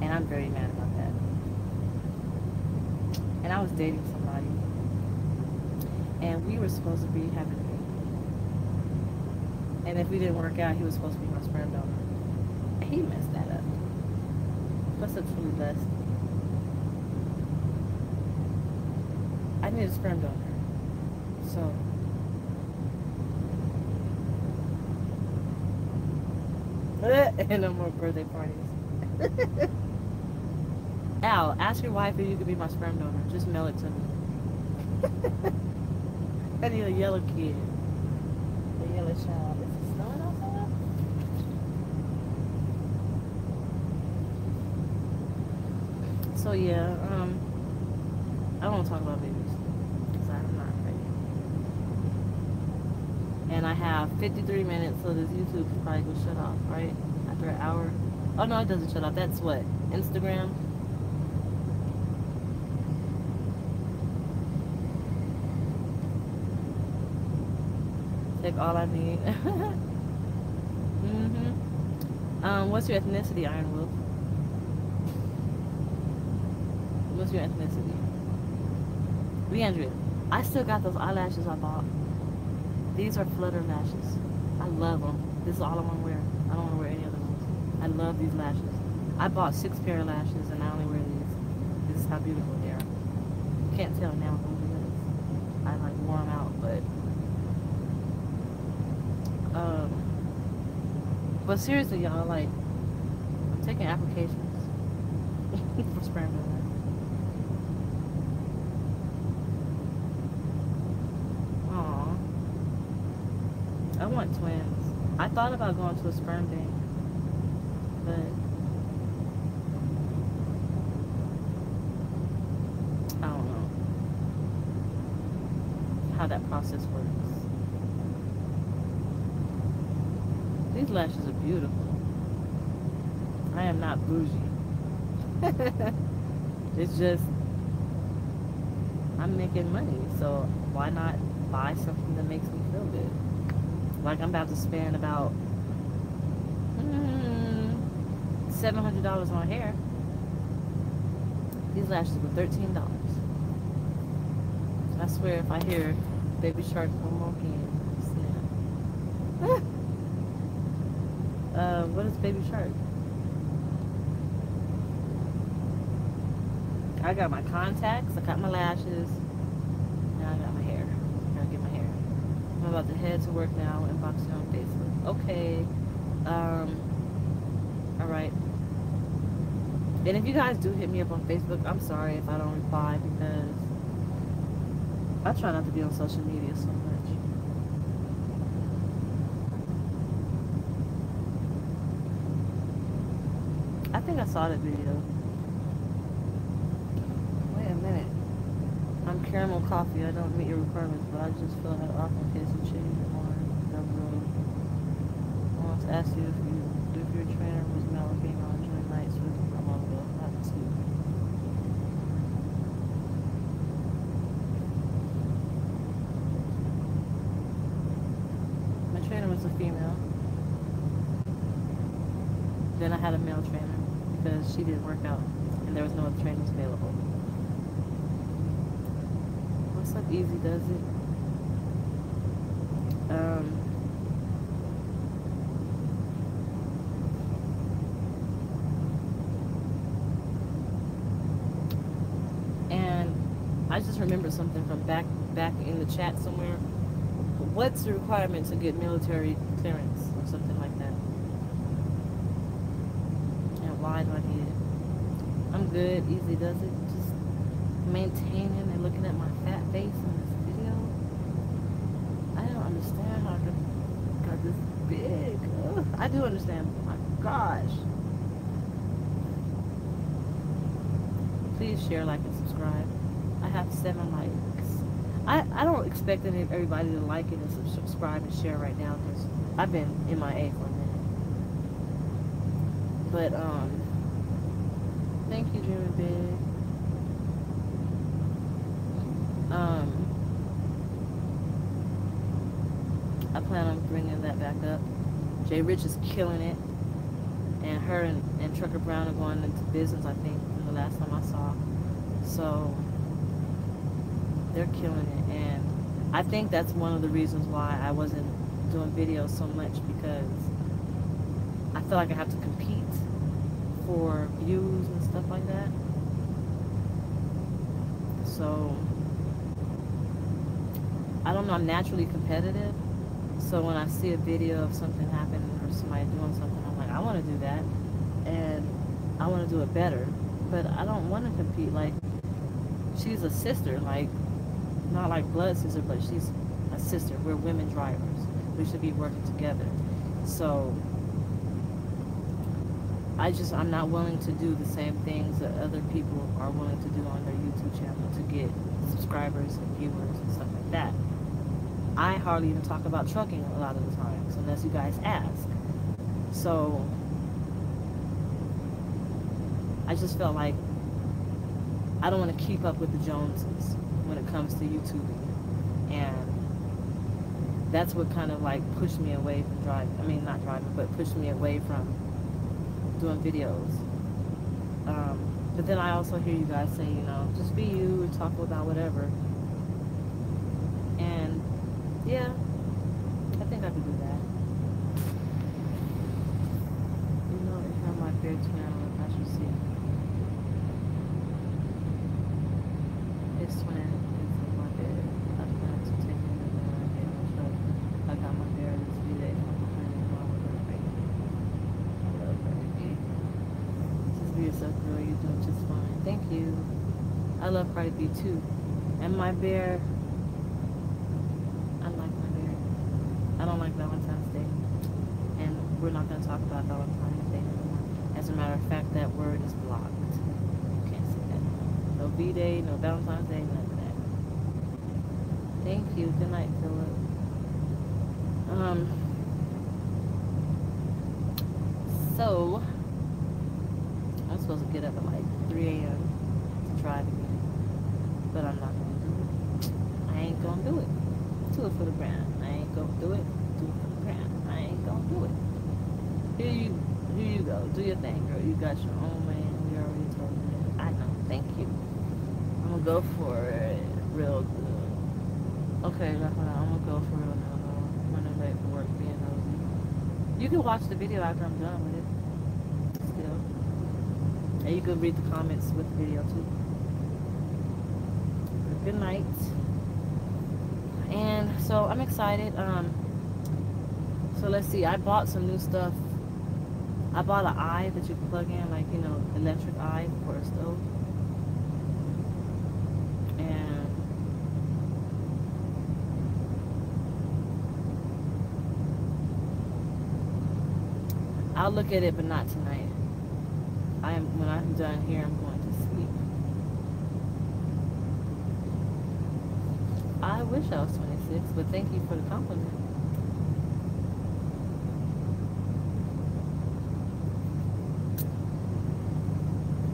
And I'm very mad about that. And I was dating somebody. And we were supposed to be having a baby. And if we didn't work out, he was supposed to be my sperm donor. And he messed that up. Must have truly blessed. I need a sperm donor. So and no more birthday parties. Al, ask your wife if you could be my sperm donor. Just mail it to me. I need a yellow kid. A yellow child. Is it snowing outside? So yeah, I won't talk about babies because I'm not ready. And I have 53 minutes, so this YouTube is probably gonna shut off, right? After an hour. Oh no, it doesn't shut off. That's what? Instagram? Take all I need. What's your ethnicity, Iron Wolf? What's your ethnicity? Leandria, I still got those eyelashes I bought. These are flutter lashes. I love them. This is all I want to wear. I don't want to wear any other ones. I love these lashes. I bought 6 pair of lashes and I only wear these. This is how beautiful they are. You can't tell now because I like wore them out, but seriously, y'all, like, I'm taking applications for sperm donor. I want twins. I thought about going to a sperm bank, but I don't know how that process works. These lashes are beautiful. I am not bougie. It's just, I'm making money, so why not buy something that makes me feel good? Like, I'm about to spend about $700 on hair. These lashes were $13. So I I swear if I hear Baby Shark one more again, snap. What is Baby Shark? I got my contacts, I got my lashes, now I got my hair. I gotta get my hair. I'm about to head to work now and box you on Facebook. Okay. Alright. And if you guys do hit me up on Facebook, I'm sorry if I don't reply because I try not to be on social media so much. I think I saw that video. Wait a minute. I'm caramel coffee. I don't meet your requirements, but I just filled out off in case you change your mind down the road. I want to ask you if your trainer was male or female and join nights with a logo. Not two. My trainer was a female. Then I had a male trainer because she didn't work out and there was no other trainers available. What's up, Easy Does It? And I just remember something from back in the chat somewhere. What's the requirement to get military clearance or something like that? And why do I need it? I'm good. Easy Does It. Just maintaining and looking at my fat face in this video. I don't understand how I got this big. Ugh, I do understand. Oh my gosh. Please share, like, and subscribe. I have 7 likes. I don't expect everybody to like it and subscribe and share right now because I've been MIA for a minute. But, thank you, Dreaming Big. I plan on bringing that back up. Jay Rich is killing it. And her and Trucker Brown are going into business, I think, from the last time I saw. So, they're killing it. And I think that's one of the reasons why I wasn't doing videos so much because I feel like I have to compete for views and stuff like that. So, I don't know, I'm naturally competitive. So when I see a video of something happening or somebody doing something, I'm like, I want to do that. And I want to do it better. But I don't want to compete. Like, she's a sister. Like, not like blood sister, but she's a sister. We're women drivers. We should be working together. So, I'm not willing to do the same things that other people are willing to do on their YouTube channel to get subscribers and viewers and stuff like that. I hardly even talk about trucking a lot of the times, unless you guys ask. So, I just felt like I don't want to keep up with the Joneses when it comes to YouTubing. And that's what kind of like pushed me away from driving. I mean, not driving, but pushed me away from doing videos. But then I also hear you guys say, you know, just be you and talk about whatever. And yeah, I think I could do that. You know, if I'm my fair channel, I should see. It's twin. It's in my bed. I plan to take it in there and get my truck. I got my bear this video. I'm behind it. I love baby. Just be yourself, girl. You're doing just fine. Thank you. I love Cardi B too. And my bear. I don't like Valentine's Day, and we're not going to talk about Valentine's Day anymore. As a matter of fact, that word is blocked. You can't say that. No V-Day, no Valentine's Day, none of that. Thank you. Good night, Philip. So, I'm supposed to get up at like 3 a.m. to drive again, but I'm not going to do it. I ain't going to do it. Do it for the brand. I ain't gonna do it. Do it for the brand. I ain't gonna do it. Here you go. Do your thing, girl. You got your own man. We already told you that. I know. Thank you. I'm gonna go for it real good. Okay, hold on. I'm gonna go for real now. I'm running late for work being nosy. You can watch the video after I'm done with it. Still. And you can read the comments with the video too. Good night. And so I'm excited. So let's see. I bought some new stuff. I bought an eye that you can plug in, like, you know, electric eye for a stove. And I'll look at it, but not tonight. When I'm done here, I'm going to sleep. I wish I was 26, but thank you for the compliment.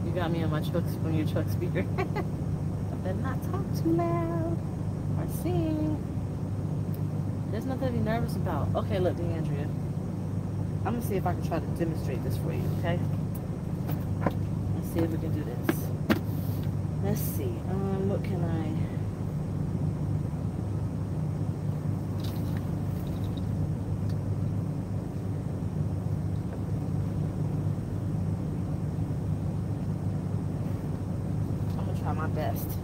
You got me on my truck, on your truck speaker. I better not talk too loud or sing. There's nothing to be nervous about. Okay, look, DeAndrea. I'm gonna see if I can try to demonstrate this for you, okay? Let's see if we can do this. Let's see. What can I... my best to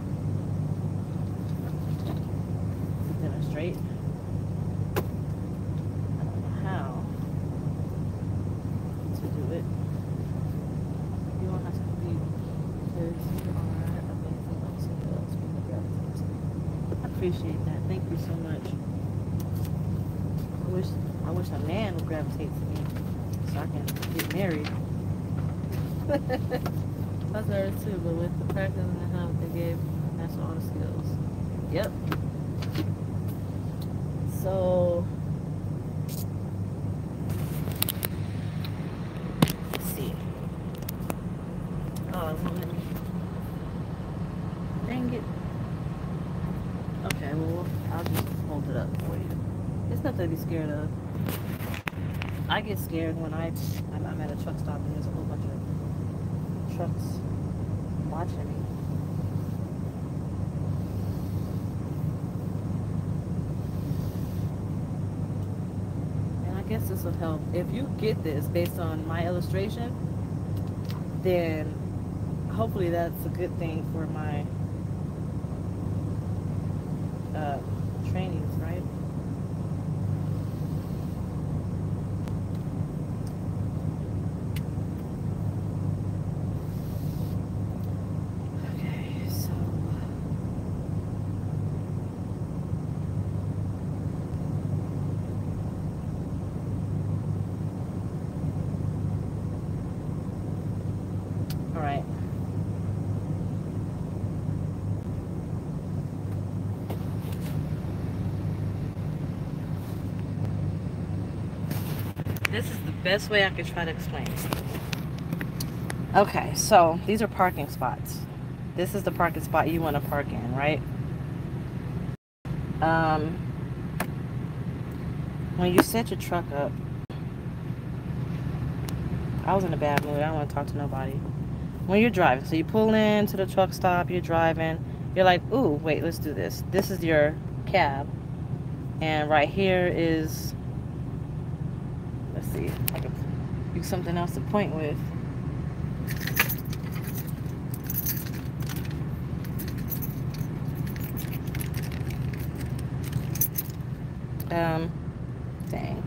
demonstrate. I don't know how to do it. You don't have to be because you are amazing on something else when you gravitate. I appreciate that. Thank you so much. I wish a man would gravitate to me so I can get married. I was nervous too, but with the practice and the help they gave, that's all the skills. Yep. So, let's see. Oh, it won't let me. Dang it. Okay, well, I'll just hold it up for you. It's nothing to be scared of. I get scared when I'm at a truck stop and there's a whole bunch of trucks watching me. And I guess this will help. If you get this based on my illustration, then hopefully that's a good thing for my trainings, right? This is the best way I could try to explain it. Okay, so these are parking spots. This is the parking spot you want to park in, right? When you set your truck up, I was in a bad mood. I don't want to talk to nobody. When you're driving, so you pull into the truck stop, you're driving, you're like, ooh, wait, let's do this. This is your cab. And right here is, let's see, I can use something else to point with. Dang.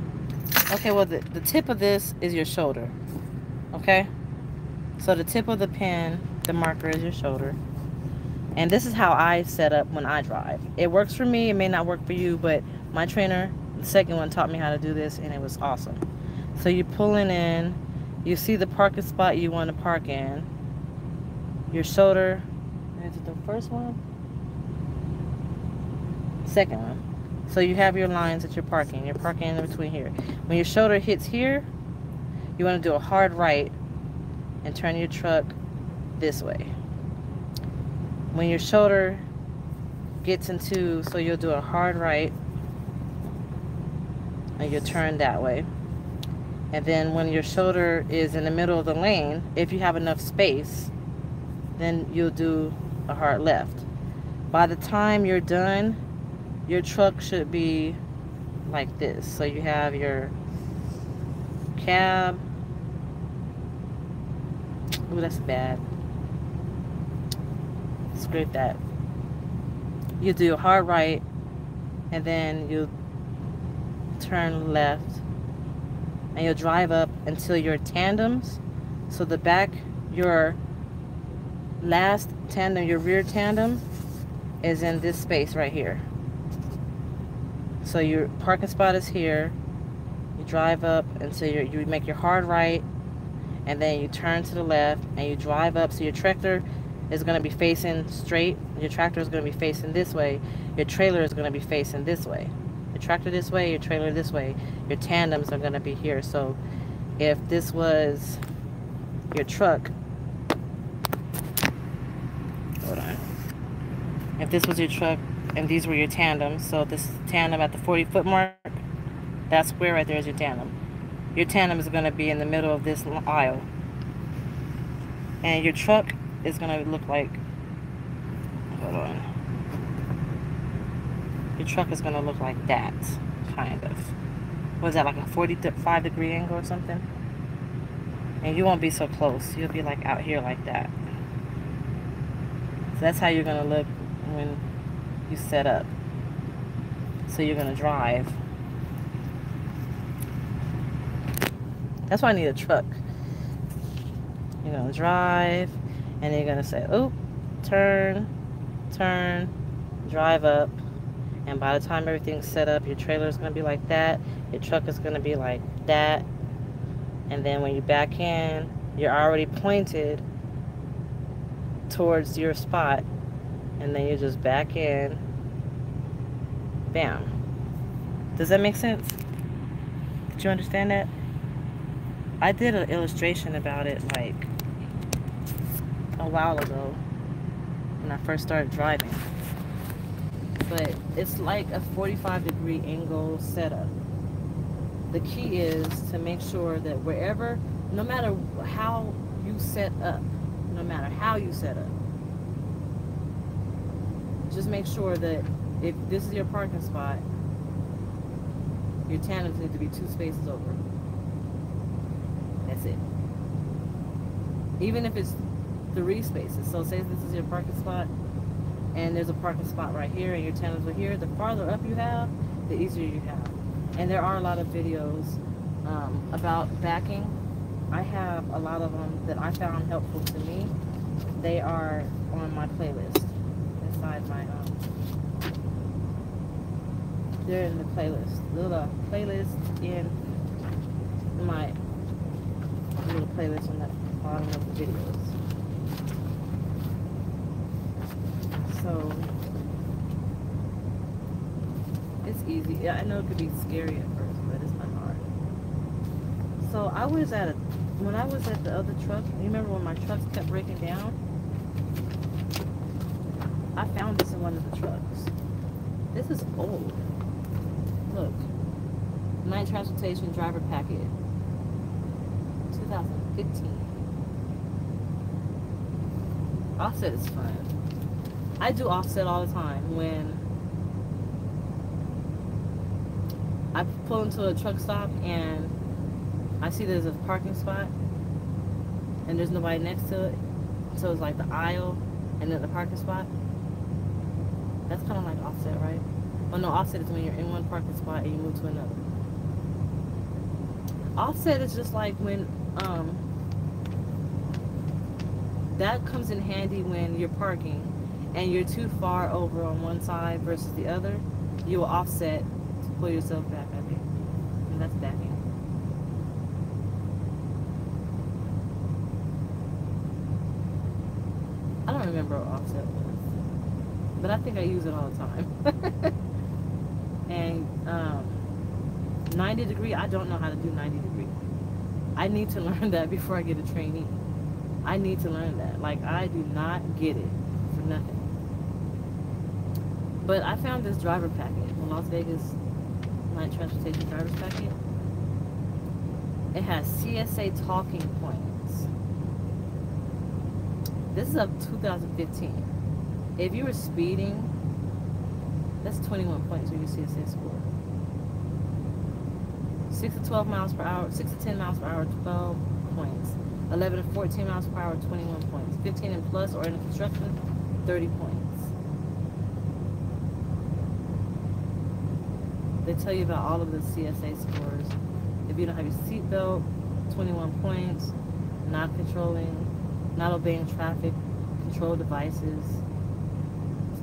Okay, well, the tip of this is your shoulder. Okay? So the tip of the pen, the marker is your shoulder. And this is how I set up when I drive. It works for me. It may not work for you, but my trainer, the second one, taught me how to do this, and it was awesome. So you're pulling in. You see the parking spot you want to park in. Your shoulder. Is it the first one? Second one. So you have your lines that you're parking. You're parking in between here. When your shoulder hits here, you want to do a hard right and turn your truck this way. When your shoulder gets into, so you'll do a hard right and you'll turn that way. And then when your shoulder is in the middle of the lane, if you have enough space, then you'll do a hard left. By the time you're done, your truck should be like this. So you have your cab. Ooh, that's bad. Scrape that. You do a hard right, and then you turn left, and you'll drive up until your tandems. So the back, your last tandem, your rear tandem is in this space right here. So your parking spot is here. You drive up until you make your hard right, and then you turn to the left and you drive up. So your tractor is going to be facing straight. Your tractor is going to be facing this way. Your trailer is going to be facing this way. Your tractor this way, your trailer this way. Your tandems are going to be here. So if this was your truck, hold on. If this was your truck and these were your tandems, so this tandem at the 40-foot mark, that square right there is your tandem. Your tandem is going to be in the middle of this aisle. And your truck is going to look like, hold on. Your truck is going to look like that, kind of. What is that, like a 45-degree angle or something? And you won't be so close. You'll be like out here like that. So that's how you're going to look when you set up. So you're going to drive. That's why I need a truck. You're going to drive, and then you're going to say, oh, turn, drive up. And by the time everything's set up, your trailer is going to be like that. Your truck is going to be like that. And then when you back in, you're already pointed towards your spot. And then you just back in. Bam. Does that make sense? Did you understand that? I did an illustration about it like a while ago when I first started driving. But it's like a 45-degree angle setup. The key is to make sure that wherever, no matter how you set up, just make sure that if this is your parking spot, your tandems need to be 2 spaces over. That's it. Even if it's 3 spaces. So say this is your parking spot, and there's a parking spot right here, and your tandems are here. The farther up you have, the easier you have. And there are a lot of videos about backing. I have a lot of them that I found helpful to me. They are on my playlist inside my they're in the playlist. Little playlist in my little playlist on the bottom of the videos. So it's easy. Yeah, I know it could be scary at first, but it's not hard. So when I was at the other truck, you remember when my trucks kept breaking down? I found this in one of the trucks. This is old. Look. Night Transportation Driver Packet. 2015. Offset is fun. I do offset all the time when I pull into a truck stop and I see there's a parking spot and there's nobody next to it. So it's like the aisle and then the parking spot. That's kind of like offset, right? Oh no, offset is when you're in one parking spot and you move to another. Offset is just like when that comes in handy when you're parking and you're too far over on one side versus the other. You will offset to pull yourself back, I think. And that's backing. I don't remember what offset was, but I think I use it all the time. And 90 degree, I don't know how to do 90 degree. I need to learn that before I get a trainee. I need to learn that. Like, I do not get it for nothing. But I found this driver packet, the Las Vegas Night Transportation Driver's Packet. It has CSA talking points. This is of 2015. If you were speeding, That's 21 points when you see a CSA score. 6 to 12 miles per hour, 6 to 10 miles per hour, 12 points. 11 to 14 miles per hour, 21 points. 15 and plus or in construction, 30 points. They tell you about all of the CSA scores. If you don't have your seatbelt, 21 points. Not controlling, not obeying traffic control devices,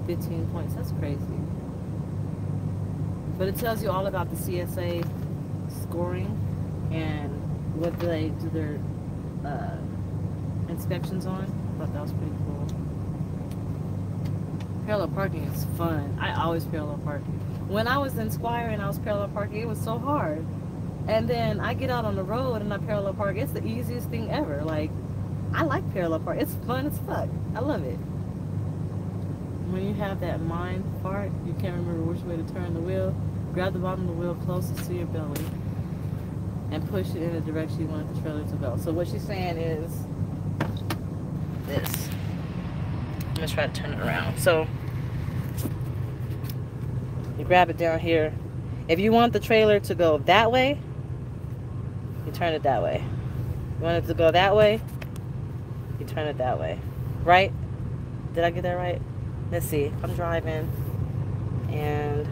15 points. That's crazy. But it tells you all about the CSA scoring and what they do their inspections on. I thought that was pretty cool. Parallel parking is fun. I always parallel park. When I was in Squire and I was parallel parking, it was so hard. And then I get out on the road and I parallel park. It's the easiest thing ever. Like, I like parallel park. It's fun as fuck. I love it. When you have that mind fart, you can't remember which way to turn the wheel, grab the bottom of the wheel closest to your belly and push it in the direction you want the trailer to go. So what she's saying is this. I'm going to try to turn it around. So you grab it down here. If you want the trailer to go that way, you turn it that way. You want it to go that way, you turn it that way. Right? Did I get that right? Let's see. I'm driving and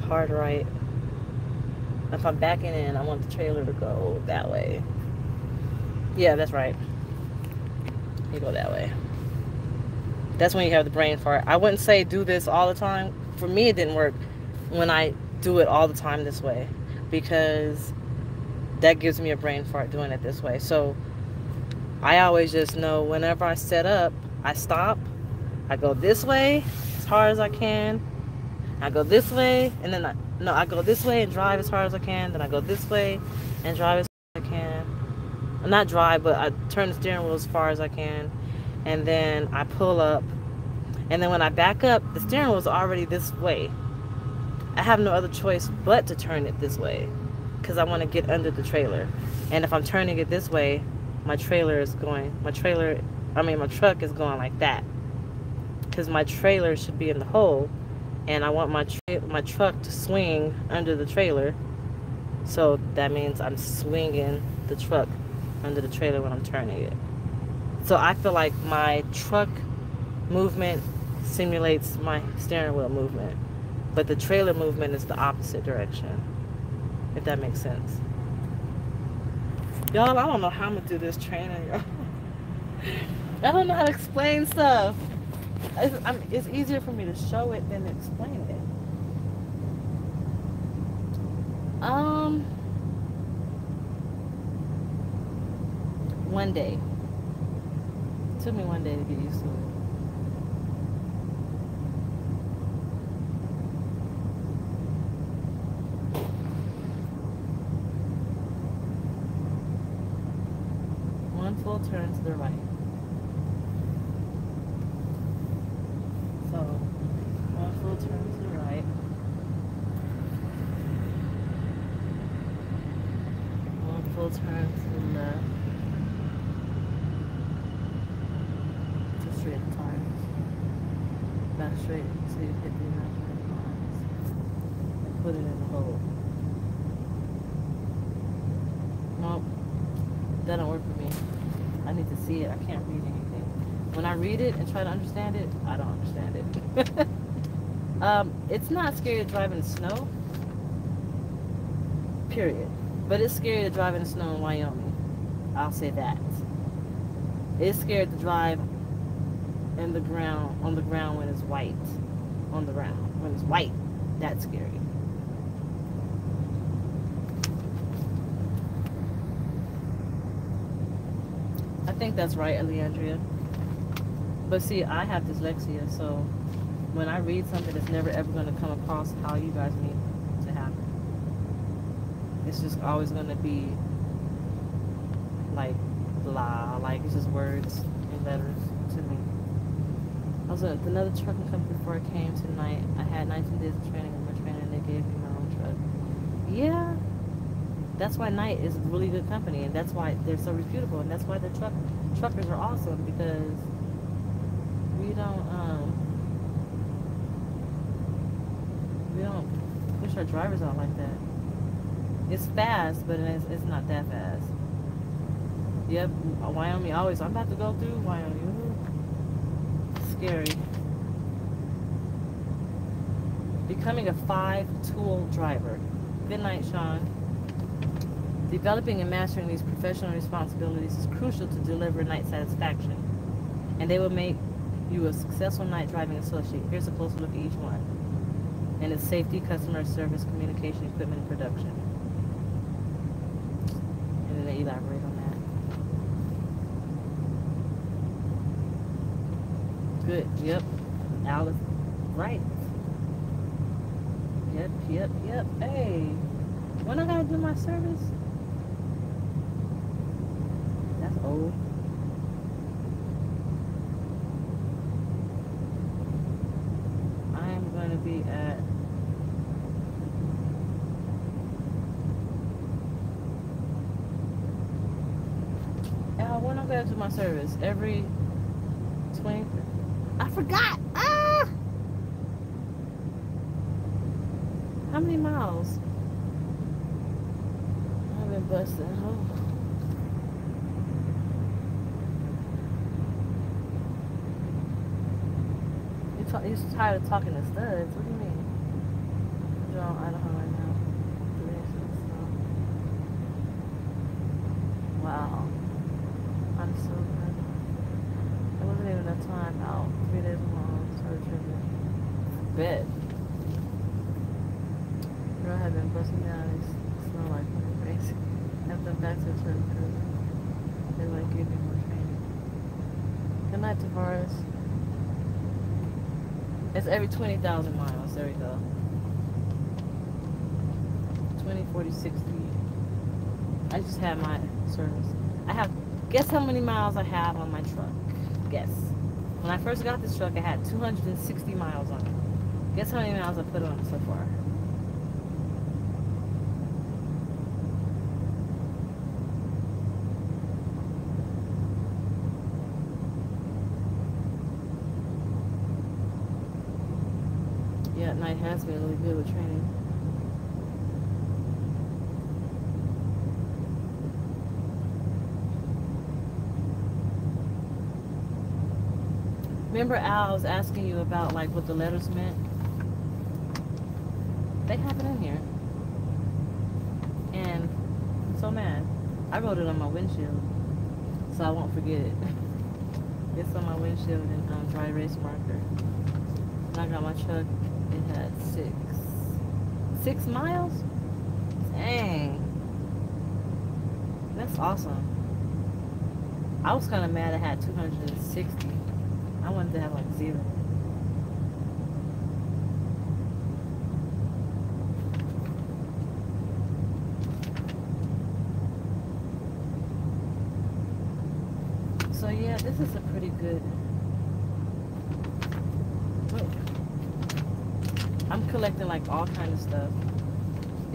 hard right. If I'm backing in, I want the trailer to go that way. Yeah, that's right. You go that way. That's when you have the brain fart. I wouldn't say do this all the time. For me, it didn't work when I do it all the time this way, because that gives me a brain fart doing it this way. So I always just know whenever I set up, I stop, I go this way as hard as I can, I go this way, and then I go this way and drive as hard as I can, then I go this way and drive as hard as I can. Not drive, but I turn the steering wheel as far as I can, and then I pull up, and then when I back up, the steering wheel is already this way. I have no other choice but to turn it this way because I want to get under the trailer. And if I'm turning it this way, my truck is going like that, because my trailer should be in the hole, and I want my truck to swing under the trailer. So that means I'm swinging the truck under the trailer when I'm turning it. So I feel like my truck movement simulates my steering wheel movement, but the trailer movement is the opposite direction, if that makes sense. Y'all, I don't know how I'm gonna do this training, y'all. I don't know how to explain stuff. It's easier for me to show it than to explain it. One day. It took me one day to get used to it. One full turn to the right. So, one full turn to the right. One full turn to the left. To straight the tires. Back straight until you hit the imaginary lines. And put it in the hole. Nope. That don't work for me. I need to see it. I can't read anything. When I read it and try to understand it, I don't understand it. It's not scary to drive in the snow, period. But it's scary to drive in the snow in Wyoming. I'll say that. It's scary to drive on the ground when it's white. On the ground. When it's white, that's scary. I think that's right, Leandria. But see, I have dyslexia, so when I read something, it's never ever going to come across how you guys need to happen. It's just always going to be like blah, like it's just words and letters to me. I was at another trucking company before I came tonight. I had 19 days of training with my trainer, and they gave me my own truck. Yeah. That's why Knight is a really good company, and that's why they're so reputable, and that's why the truckers are awesome, because we don't wish our drivers are like that. It's fast, but it's not that fast. Yep, Wyoming always. I'm about to go through Wyoming. Scary. Becoming a 5-tool driver. Good night, Sean. Developing and mastering these professional responsibilities is crucial to deliver night satisfaction, and they will make you a successful night driving associate. Here's a closer look at each one. And it's safety, customer service, communication, equipment, and production. And then they elaborate on that. Good. Yep. Alice. Right. Yep. Hey. When I gotta do my service? That's old. I'm gonna be at when I'm gonna do my service? Every 20. I forgot. Ah! How many miles? I've been busted. Oh. You're tired of talking to studs. What do you mean? You're on Idaho right now. Wow. I'm so good. It wasn't even enough time out. 3 days long. Started tripping. Bet. Girl had been busting down. They smell like crazy. After I'm back to the trip, they like give me more training. Good night, Tavares. It's every 20,000 miles. There we go. 20, 40, 60. I just had my service. Guess how many miles I have on my truck? Guess. When I first got this truck, I had 260 miles on it. Guess how many miles I put on it so far? Yeah, night has been really good with training. Remember Al was asking you about like what the letters meant? They have it in here. And I'm so mad. I wrote it on my windshield, so I won't forget it. It's on my windshield in dry erase marker. And I got my truck, it had 6 miles? Dang. That's awesome. I was kind of mad I had 260. I wanted to have like 0. So yeah, this is a pretty good. Look. I'm collecting like all kind of stuff.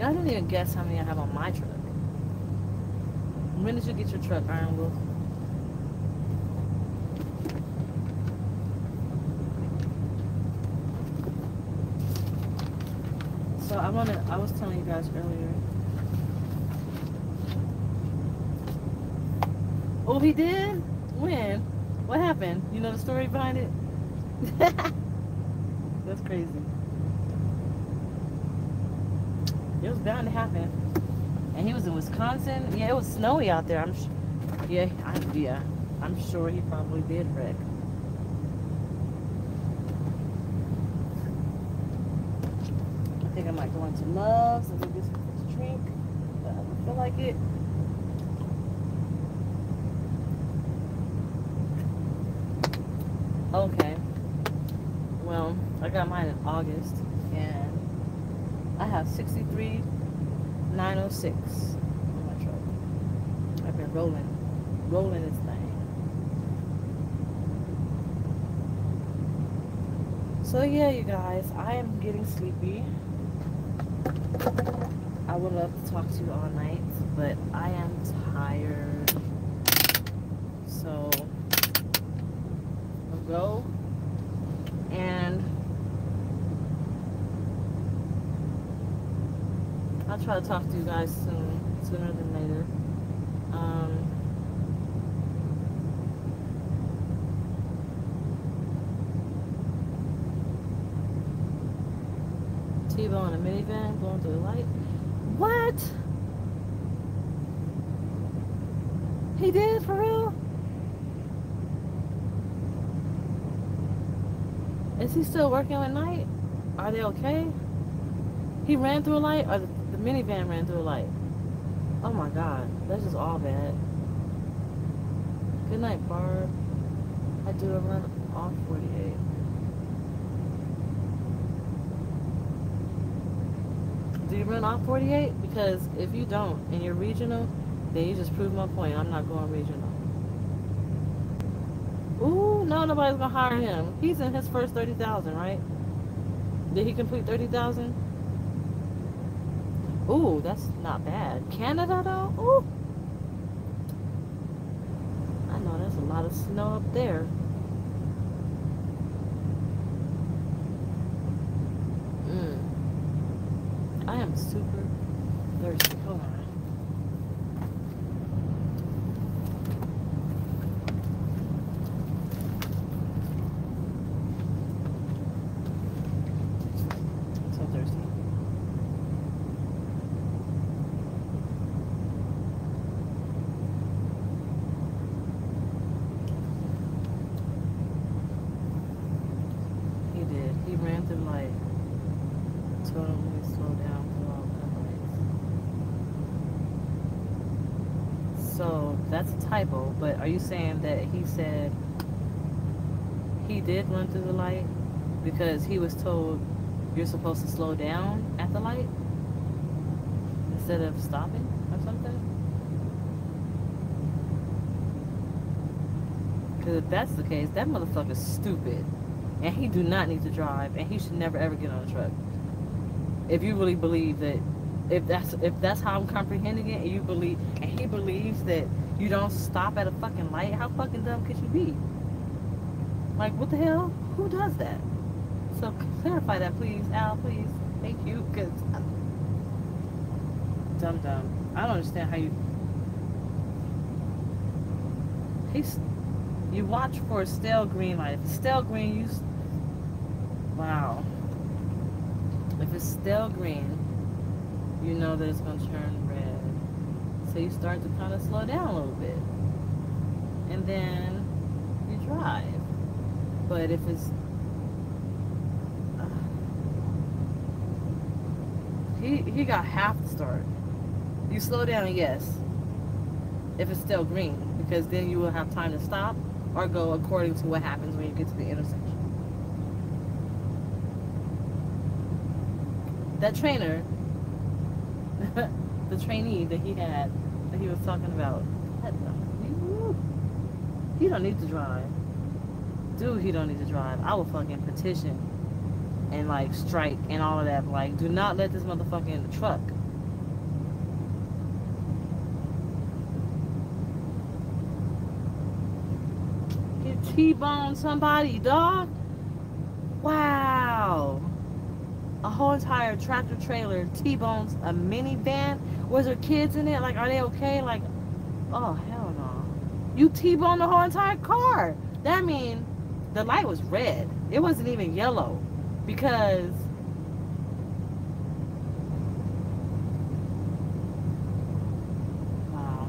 Y'all didn't even guess how many I have on my truck. When did you get your truck, Iron Wolf? So I was telling you guys earlier. Oh, he did? When? What happened? You know the story behind it? That's crazy. It was bound to happen. And he was in Wisconsin. Yeah, it was snowy out there. I'm sure he probably did wreck. I think I might go into Love's and go get something to drink. But I don't feel like it. Okay. Well, I got mine in August, and I have 63,906 on my truck. I've been rolling this thing. So yeah, you guys, I am getting sleepy. I would love to talk to you all night, but I am tired. So we'll go and I'll try to talk to you guys soon, sooner than later. T-bone in a minivan going through the light. What? He did, for real? Is he still working at night? Are they okay? He ran through a light, or the minivan ran through a light? Oh my God, that's just all bad. Good night, Barb. I do a run off 48. Do you run off 48? Because if you don't and you're regional, then you just prove my point. I'm not going regional. Ooh, no, nobody's gonna hire him. He's in his first 30,000, right? Did he complete 30,000? Ooh, that's not bad. Canada though? Ooh. I know there's a lot of snow up there. I am super thirsty. Hold on. So thirsty. He did. He ran through light. Totally slow down through all the lights. So that's a typo, but are you saying that he said he did run through the light because he was told you're supposed to slow down at the light instead of stopping or something? Because if that's the case, that motherfucker's stupid, and he do not need to drive, and he should never ever get on a truck. If you really believe that, if that's how I'm comprehending it, and you believe, and he believes that you don't stop at a fucking light, how fucking dumb could you be? Like, what the hell? Who does that? So clarify that, please, Al, please. Thank you, because dumb. I don't understand how you watch for a stale green light. If it's stale green, wow. If it's stale green, you know that it's going to turn red. So you start to kind of slow down a little bit. And then you drive. But if it's... He got half the start. You slow down, yes. If it's still green. Because then you will have time to stop or go according to what happens when you get to the intersection. That trainer, the trainee that he had, that he was talking about, he don't need to drive. Dude, he don't need to drive. I will fucking petition and like strike and all of that. Like, do not let this motherfucker in the truck. You T-boned somebody, dog? Wow. A whole entire tractor trailer T-bones a minivan. Was there kids in it? Like, are they okay? Like, oh hell no. You T-boned the whole entire car. That means the light was red. It wasn't even yellow. Because wow.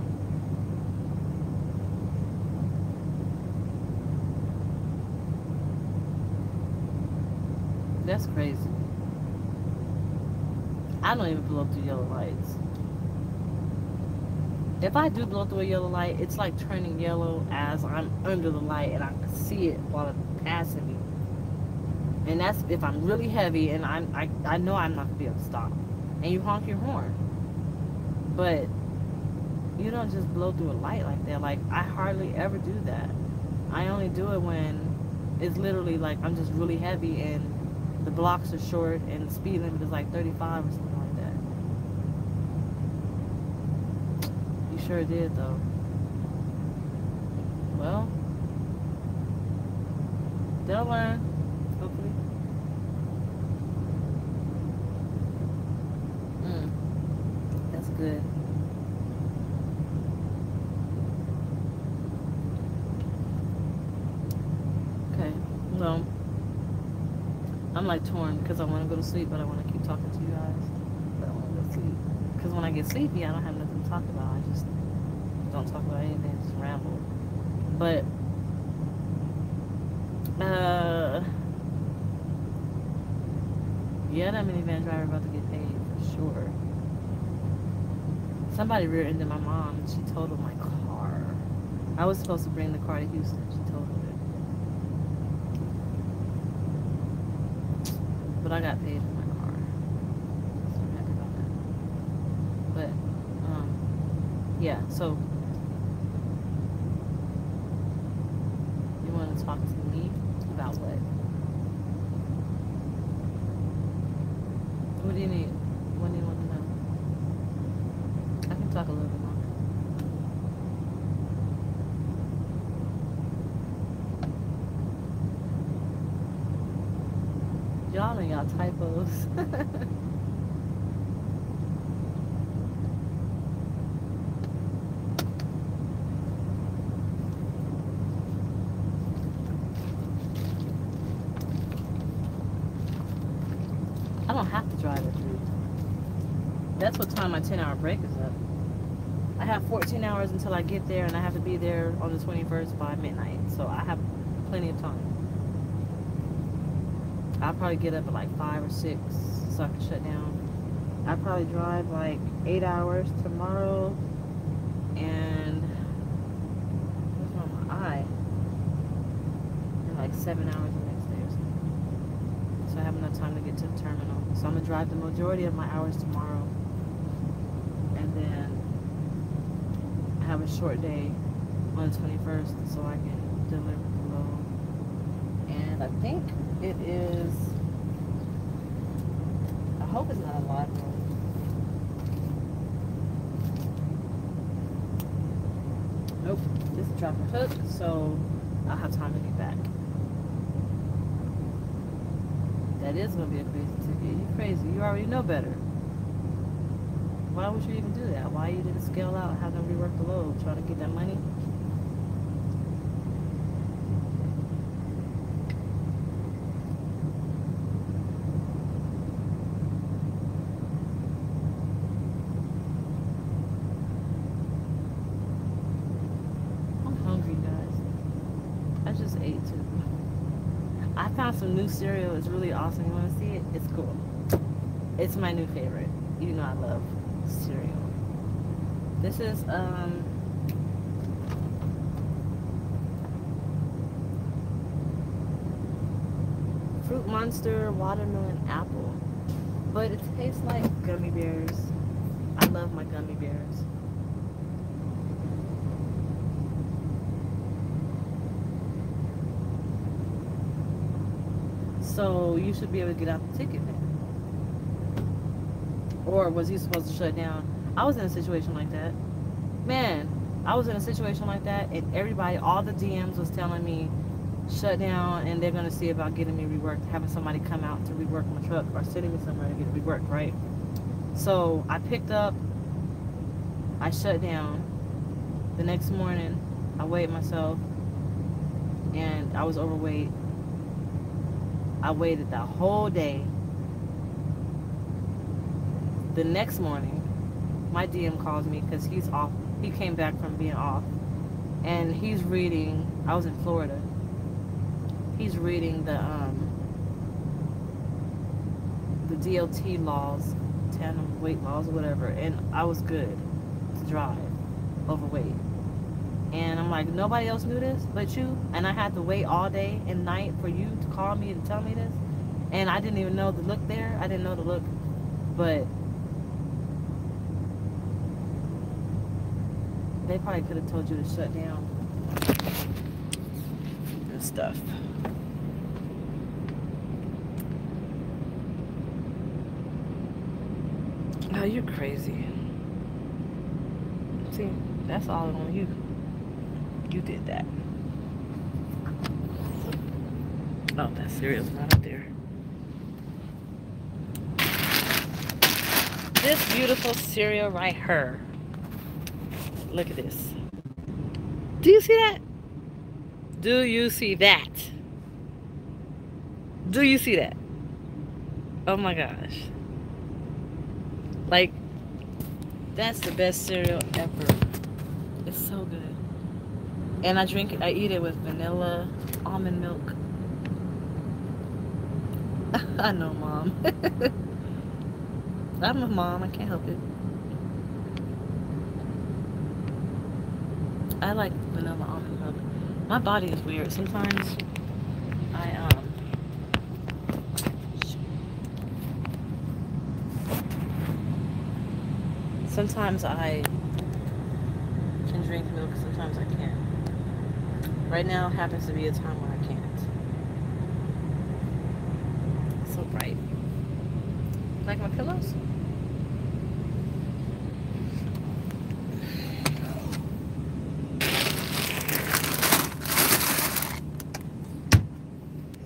That's crazy. I don't even blow through yellow lights. If I do blow through a yellow light, it's like turning yellow as I'm under the light and I can see it while it's passing me. And that's if I'm really heavy and I know I'm not going to be able to stop. And you honk your horn. But you don't just blow through a light like that. Like, I hardly ever do that. I only do it when it's literally like I'm just really heavy and the blocks are short and the speed limit is like 35 or something like that. You sure did, though. Well, they'll learn, hopefully. good. Okay, well, I'm like torn because I want to go to sleep, but I want to keep talking to you guys. But I want to go to sleep because when I get sleepy, I don't have nothing to talk about. I just don't talk about anything, just ramble. But yeah, that minivan driver about to get paid for sure. Somebody rear-ended my mom and she totaled my car. I was supposed to bring the car to Houston. She totaled it. But I got paid for my car. So I'm happy about that. But, yeah, so you want to talk to me about what? What do you need? What do you want to know? I can talk a little bit more. Y'all and y'all typos. I don't have to drive at 3. That's what time my 10-hour break is up. I have 14 hours until I get there, and I have to be there on the 21st by midnight. So I have plenty of time. I'll probably get up at like 5 or 6 so I can shut down. I'll probably drive like 8 hours tomorrow, and what's wrong with my eye? And like 7 hours the next day or something. So I have enough time to get to the terminal. So I'm gonna drive the majority of my hours tomorrow, and then I have a short day on the 21st so I can deliver the load. And I think it is, I hope it's not a live load. Nope, just drop a hook so I'll have time to get back. That is going to be a crazy ticket. You're crazy. You already know better. Why would you even do that? Why you didn't scale out, have them rework the load, try to get that money? I'm hungry, guys. I just ate too. I found some new cereal. It's really awesome. You want to see it? It's cool. It's my new favorite. You know I love cereal. This is Fruit Monster Watermelon Apple, but it tastes like gummy bears. I love my gummy bears. So you should be able to get out the ticket then. Or was he supposed to shut down? I was in a situation like that. Man, I was in a situation like that, and everybody, all the DMs was telling me, shut down, and they're going to see about getting me reworked, having somebody come out to rework my truck, or sending me somewhere to get it reworked, right? So I picked up, I shut down. The next morning, I weighed myself, and I was overweight. I waited that whole day. The next morning, my DM calls me because he's off. He came back from being off, and he's reading. I was in Florida. He's reading the DOT laws, tandem weight laws, or whatever, and I was good to drive, overweight. And I'm like, nobody else knew this but you, and I had to wait all day and night for you to call me and tell me this, and I didn't even know the look there. I didn't know the look, but they probably could have told you to shut down and stuff. Oh, you're crazy. See, that's all on you. You did that. Oh, that cereal's not up there. this beautiful cereal right here. Look at this. Do you see that? Do you see that? Do you see that? Oh my gosh. Like, that's the best cereal ever. It's so good. And I eat it with vanilla, almond milk. I know, Mom. I'm a mom, I can't help it. I like vanilla almond milk. My body is weird. Sometimes I can drink milk, sometimes I can't. Right now happens to be a time where I can't. It's so bright. Like my pillows?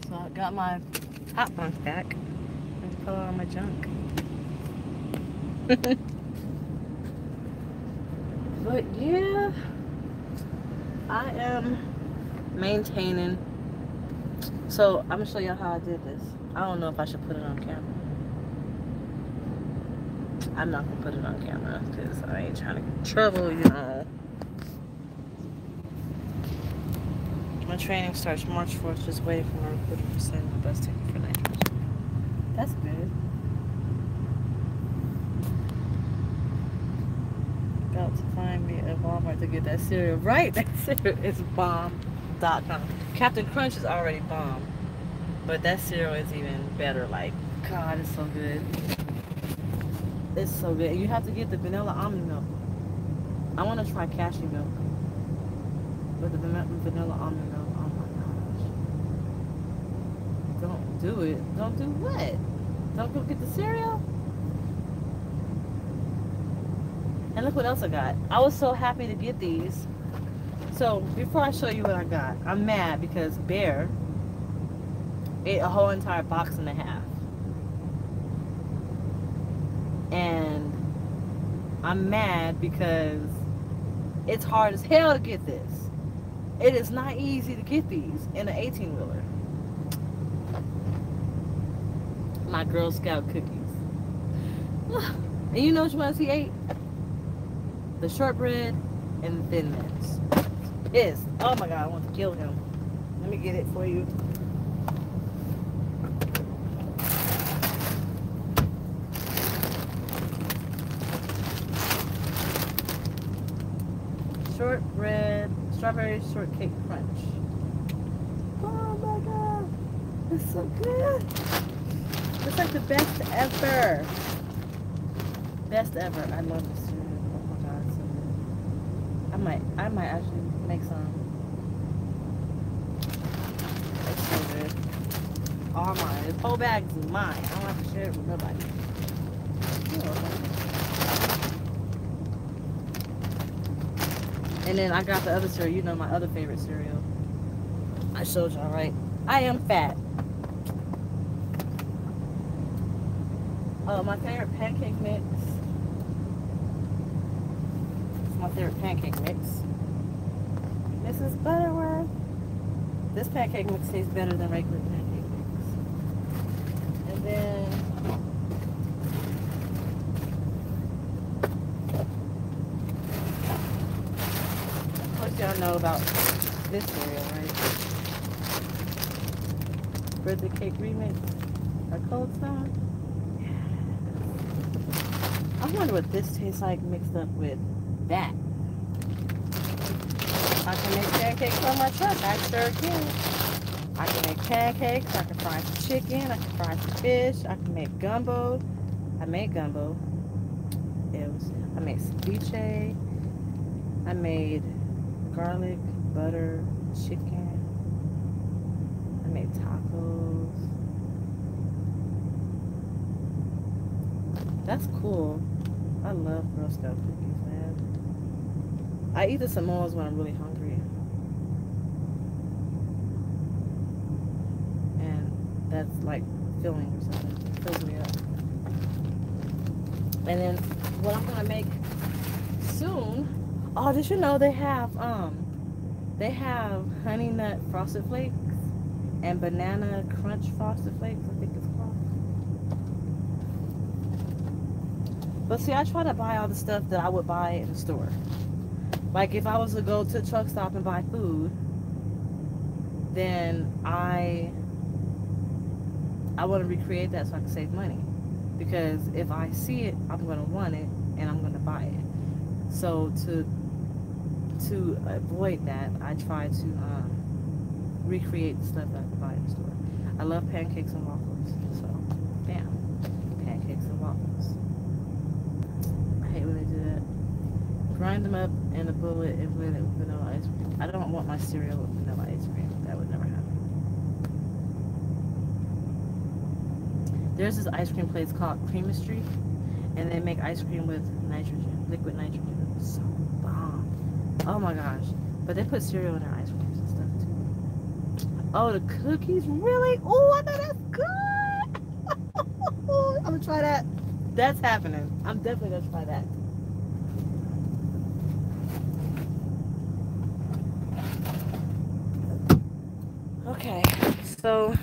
So I got my hot bunk back. Let's pull out my junk. But yeah, I am maintaining. So I'm gonna show y'all how I did this. I don't know if I should put it on camera. I'm not gonna put it on camera because I ain't trying to get in trouble, you know. My training starts March 4th. Just waiting for my recruiter to send my bus ticket for language. That's good. About to find me a Walmart to get that cereal. Right, that cereal is bomb.com. Captain Crunch is already bomb, but that cereal is even better. Like, God, it's so good. It's so good. You have to get the vanilla almond milk. I want to try cashew milk, but the vanilla almond milk. Oh my gosh! Don't do it. Don't do what? Don't go get the cereal. And look what else I got. I was so happy to get these. So before I show you what I got, I'm mad because Bear ate a whole entire box and a half. And I'm mad because it's hard as hell to get this. It is not easy to get these in an 18-wheeler. My Girl Scout cookies. And you know which ones he ate? The shortbread and the Thin Mints. Pissed. Oh my God, I want to kill him. Let me get it for you. Shortbread, strawberry shortcake crunch. Oh my God, it's so good. It's like the best ever. Best ever. I love this cereal. I might actually make some. It's so good. All mine. This whole bag is mine. I don't have to share it with nobody. And then I got the other cereal. You know my other favorite cereal. I showed y'all, right? I am fat. My favorite pancake mix. My favorite pancake mix. Mrs. Butterworth. This pancake mix tastes better than regular pancake mix. And then of course y'all know about this cereal, right? Birthday cake remix. A Cold Stone. I wonder what this tastes like mixed up with that. I can make pancakes on my truck. I sure can. I can make pancakes. I can fry some chicken. I can fry some fish. I can make gumbo. I made gumbo. I made ceviche. I made garlic, butter, chicken. I made tacos. That's cool. I love Girl Scout cookies, man. I eat the Samoas when I'm really hungry. And that's like filling or something. It fills me up. And then what I'm gonna make soon. Oh, did you know they have honey nut frosted flakes and banana crunch frosted flakes, I think it's called. But see, I try to buy all the stuff that I would buy in the store. Like if I was to go to a truck stop and buy food, then I want to recreate that so I can save money. Because if I see it, I'm going to want it and I'm going to buy it. So to avoid that, I try to recreate the stuff that I can buy in the store. I love pancakes and waffles, so bam, pancakes and waffles. I hate when they do that. Grind them up in a bullet and blend it with vanilla ice cream. I don't want my cereal with vanilla ice cream. That would never happen. There's this ice cream place called Creamistry, and they make ice cream with nitrogen, liquid nitrogen. It's so bomb. Oh my gosh. But they put cereal in their ice creams and stuff too. Oh, the cookies, really? Oh, I know that's good. I'm gonna try that. That's happening. I'm definitely gonna try that. Okay, so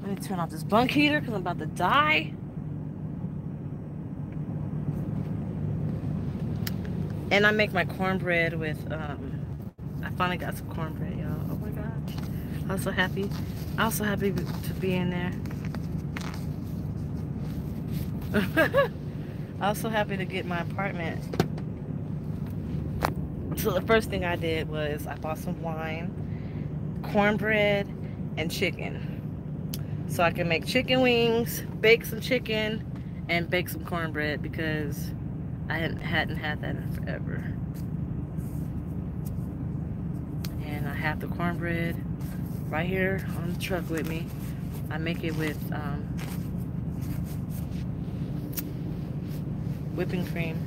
let me turn off this bunk heater because I'm about to die. And I make my cornbread with, I finally got some cornbread, y'all. Oh my gosh. I'm so happy. I'm so happy to be in there. I was so happy to get my apartment. So the first thing I did was I bought some wine, cornbread, and chicken. So I can make chicken wings, bake some chicken, and bake some cornbread because I hadn't had that in forever. And I have the cornbread right here on the truck with me. I make it with whipping cream.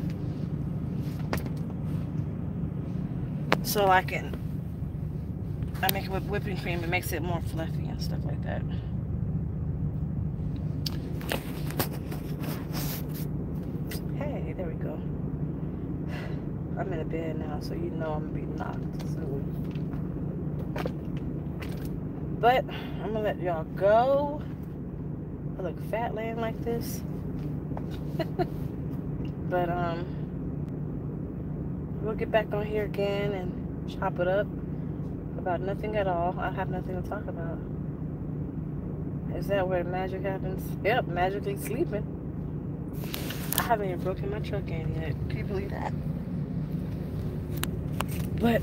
So I make it with whipping cream. It makes it more fluffy and stuff like that. Hey, there we go. I'm in a bed now, so you know I'm gonna be knocked soon. But I'm gonna let y'all go. I look fat laying like this. But we'll get back on here again and chop it up about nothing at all. I have nothing to talk about. Is that where magic happens? Yep, magically sleeping. I haven't even broken my truck in yet. Can you believe that? But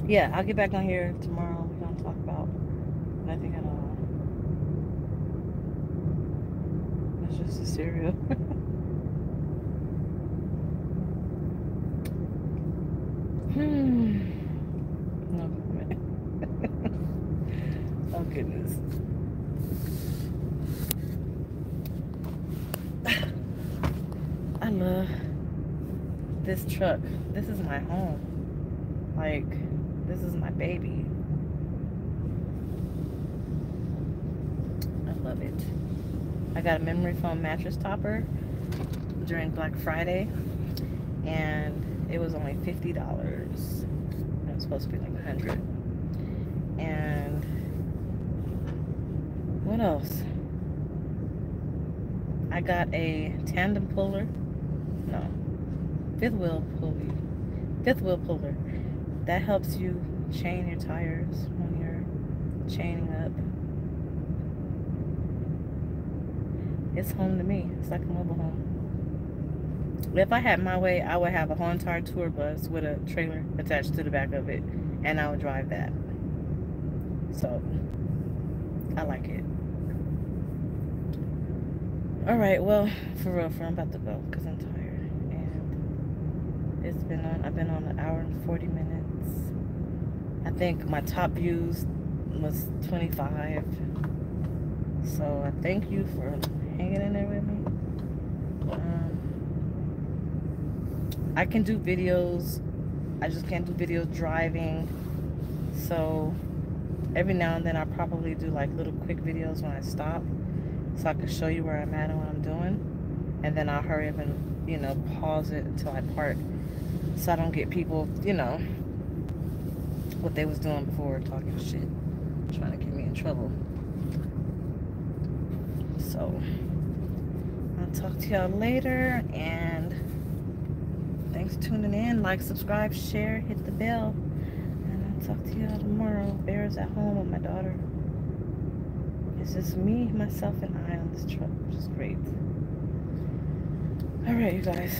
yeah, I'll get back on here tomorrow. We're gonna talk about nothing at all. It's just a cereal. No comment. Oh goodness. I love this truck. This is my home. Like, this is my baby. I love it. I got a memory foam mattress topper during Black Friday, and it was only $50. It was supposed to be like $100. And what else? I got a tandem puller. No, fifth wheel puller. That helps you chain your tires when you're chaining up. It's home to me. It's like a mobile home. If I had my way, I would have a whole entire tour bus with a trailer attached to the back of it, and I would drive that. So, I like it. Alright, well, for real, I'm about to go because I'm tired. And I've been on an hour and 40 minutes. I think my top views was 25. So, I thank you for hanging in there with me. I can do videos. I just can't do videos driving. So every now and then I probably do like little quick videos when I stop. so I can show you where I'm at and what I'm doing. And then I'll hurry up and, you know, pause it until I park, so I don't get people, you know, what they was doing before, talking shit, trying to get me in trouble. So I'll talk to y'all later, and thanks for tuning in. Like, subscribe, share, hit the bell, and I'll talk to y'all tomorrow. Bear's at home with my daughter. It's just me, myself, and I on this truck, which is great. All right, you guys.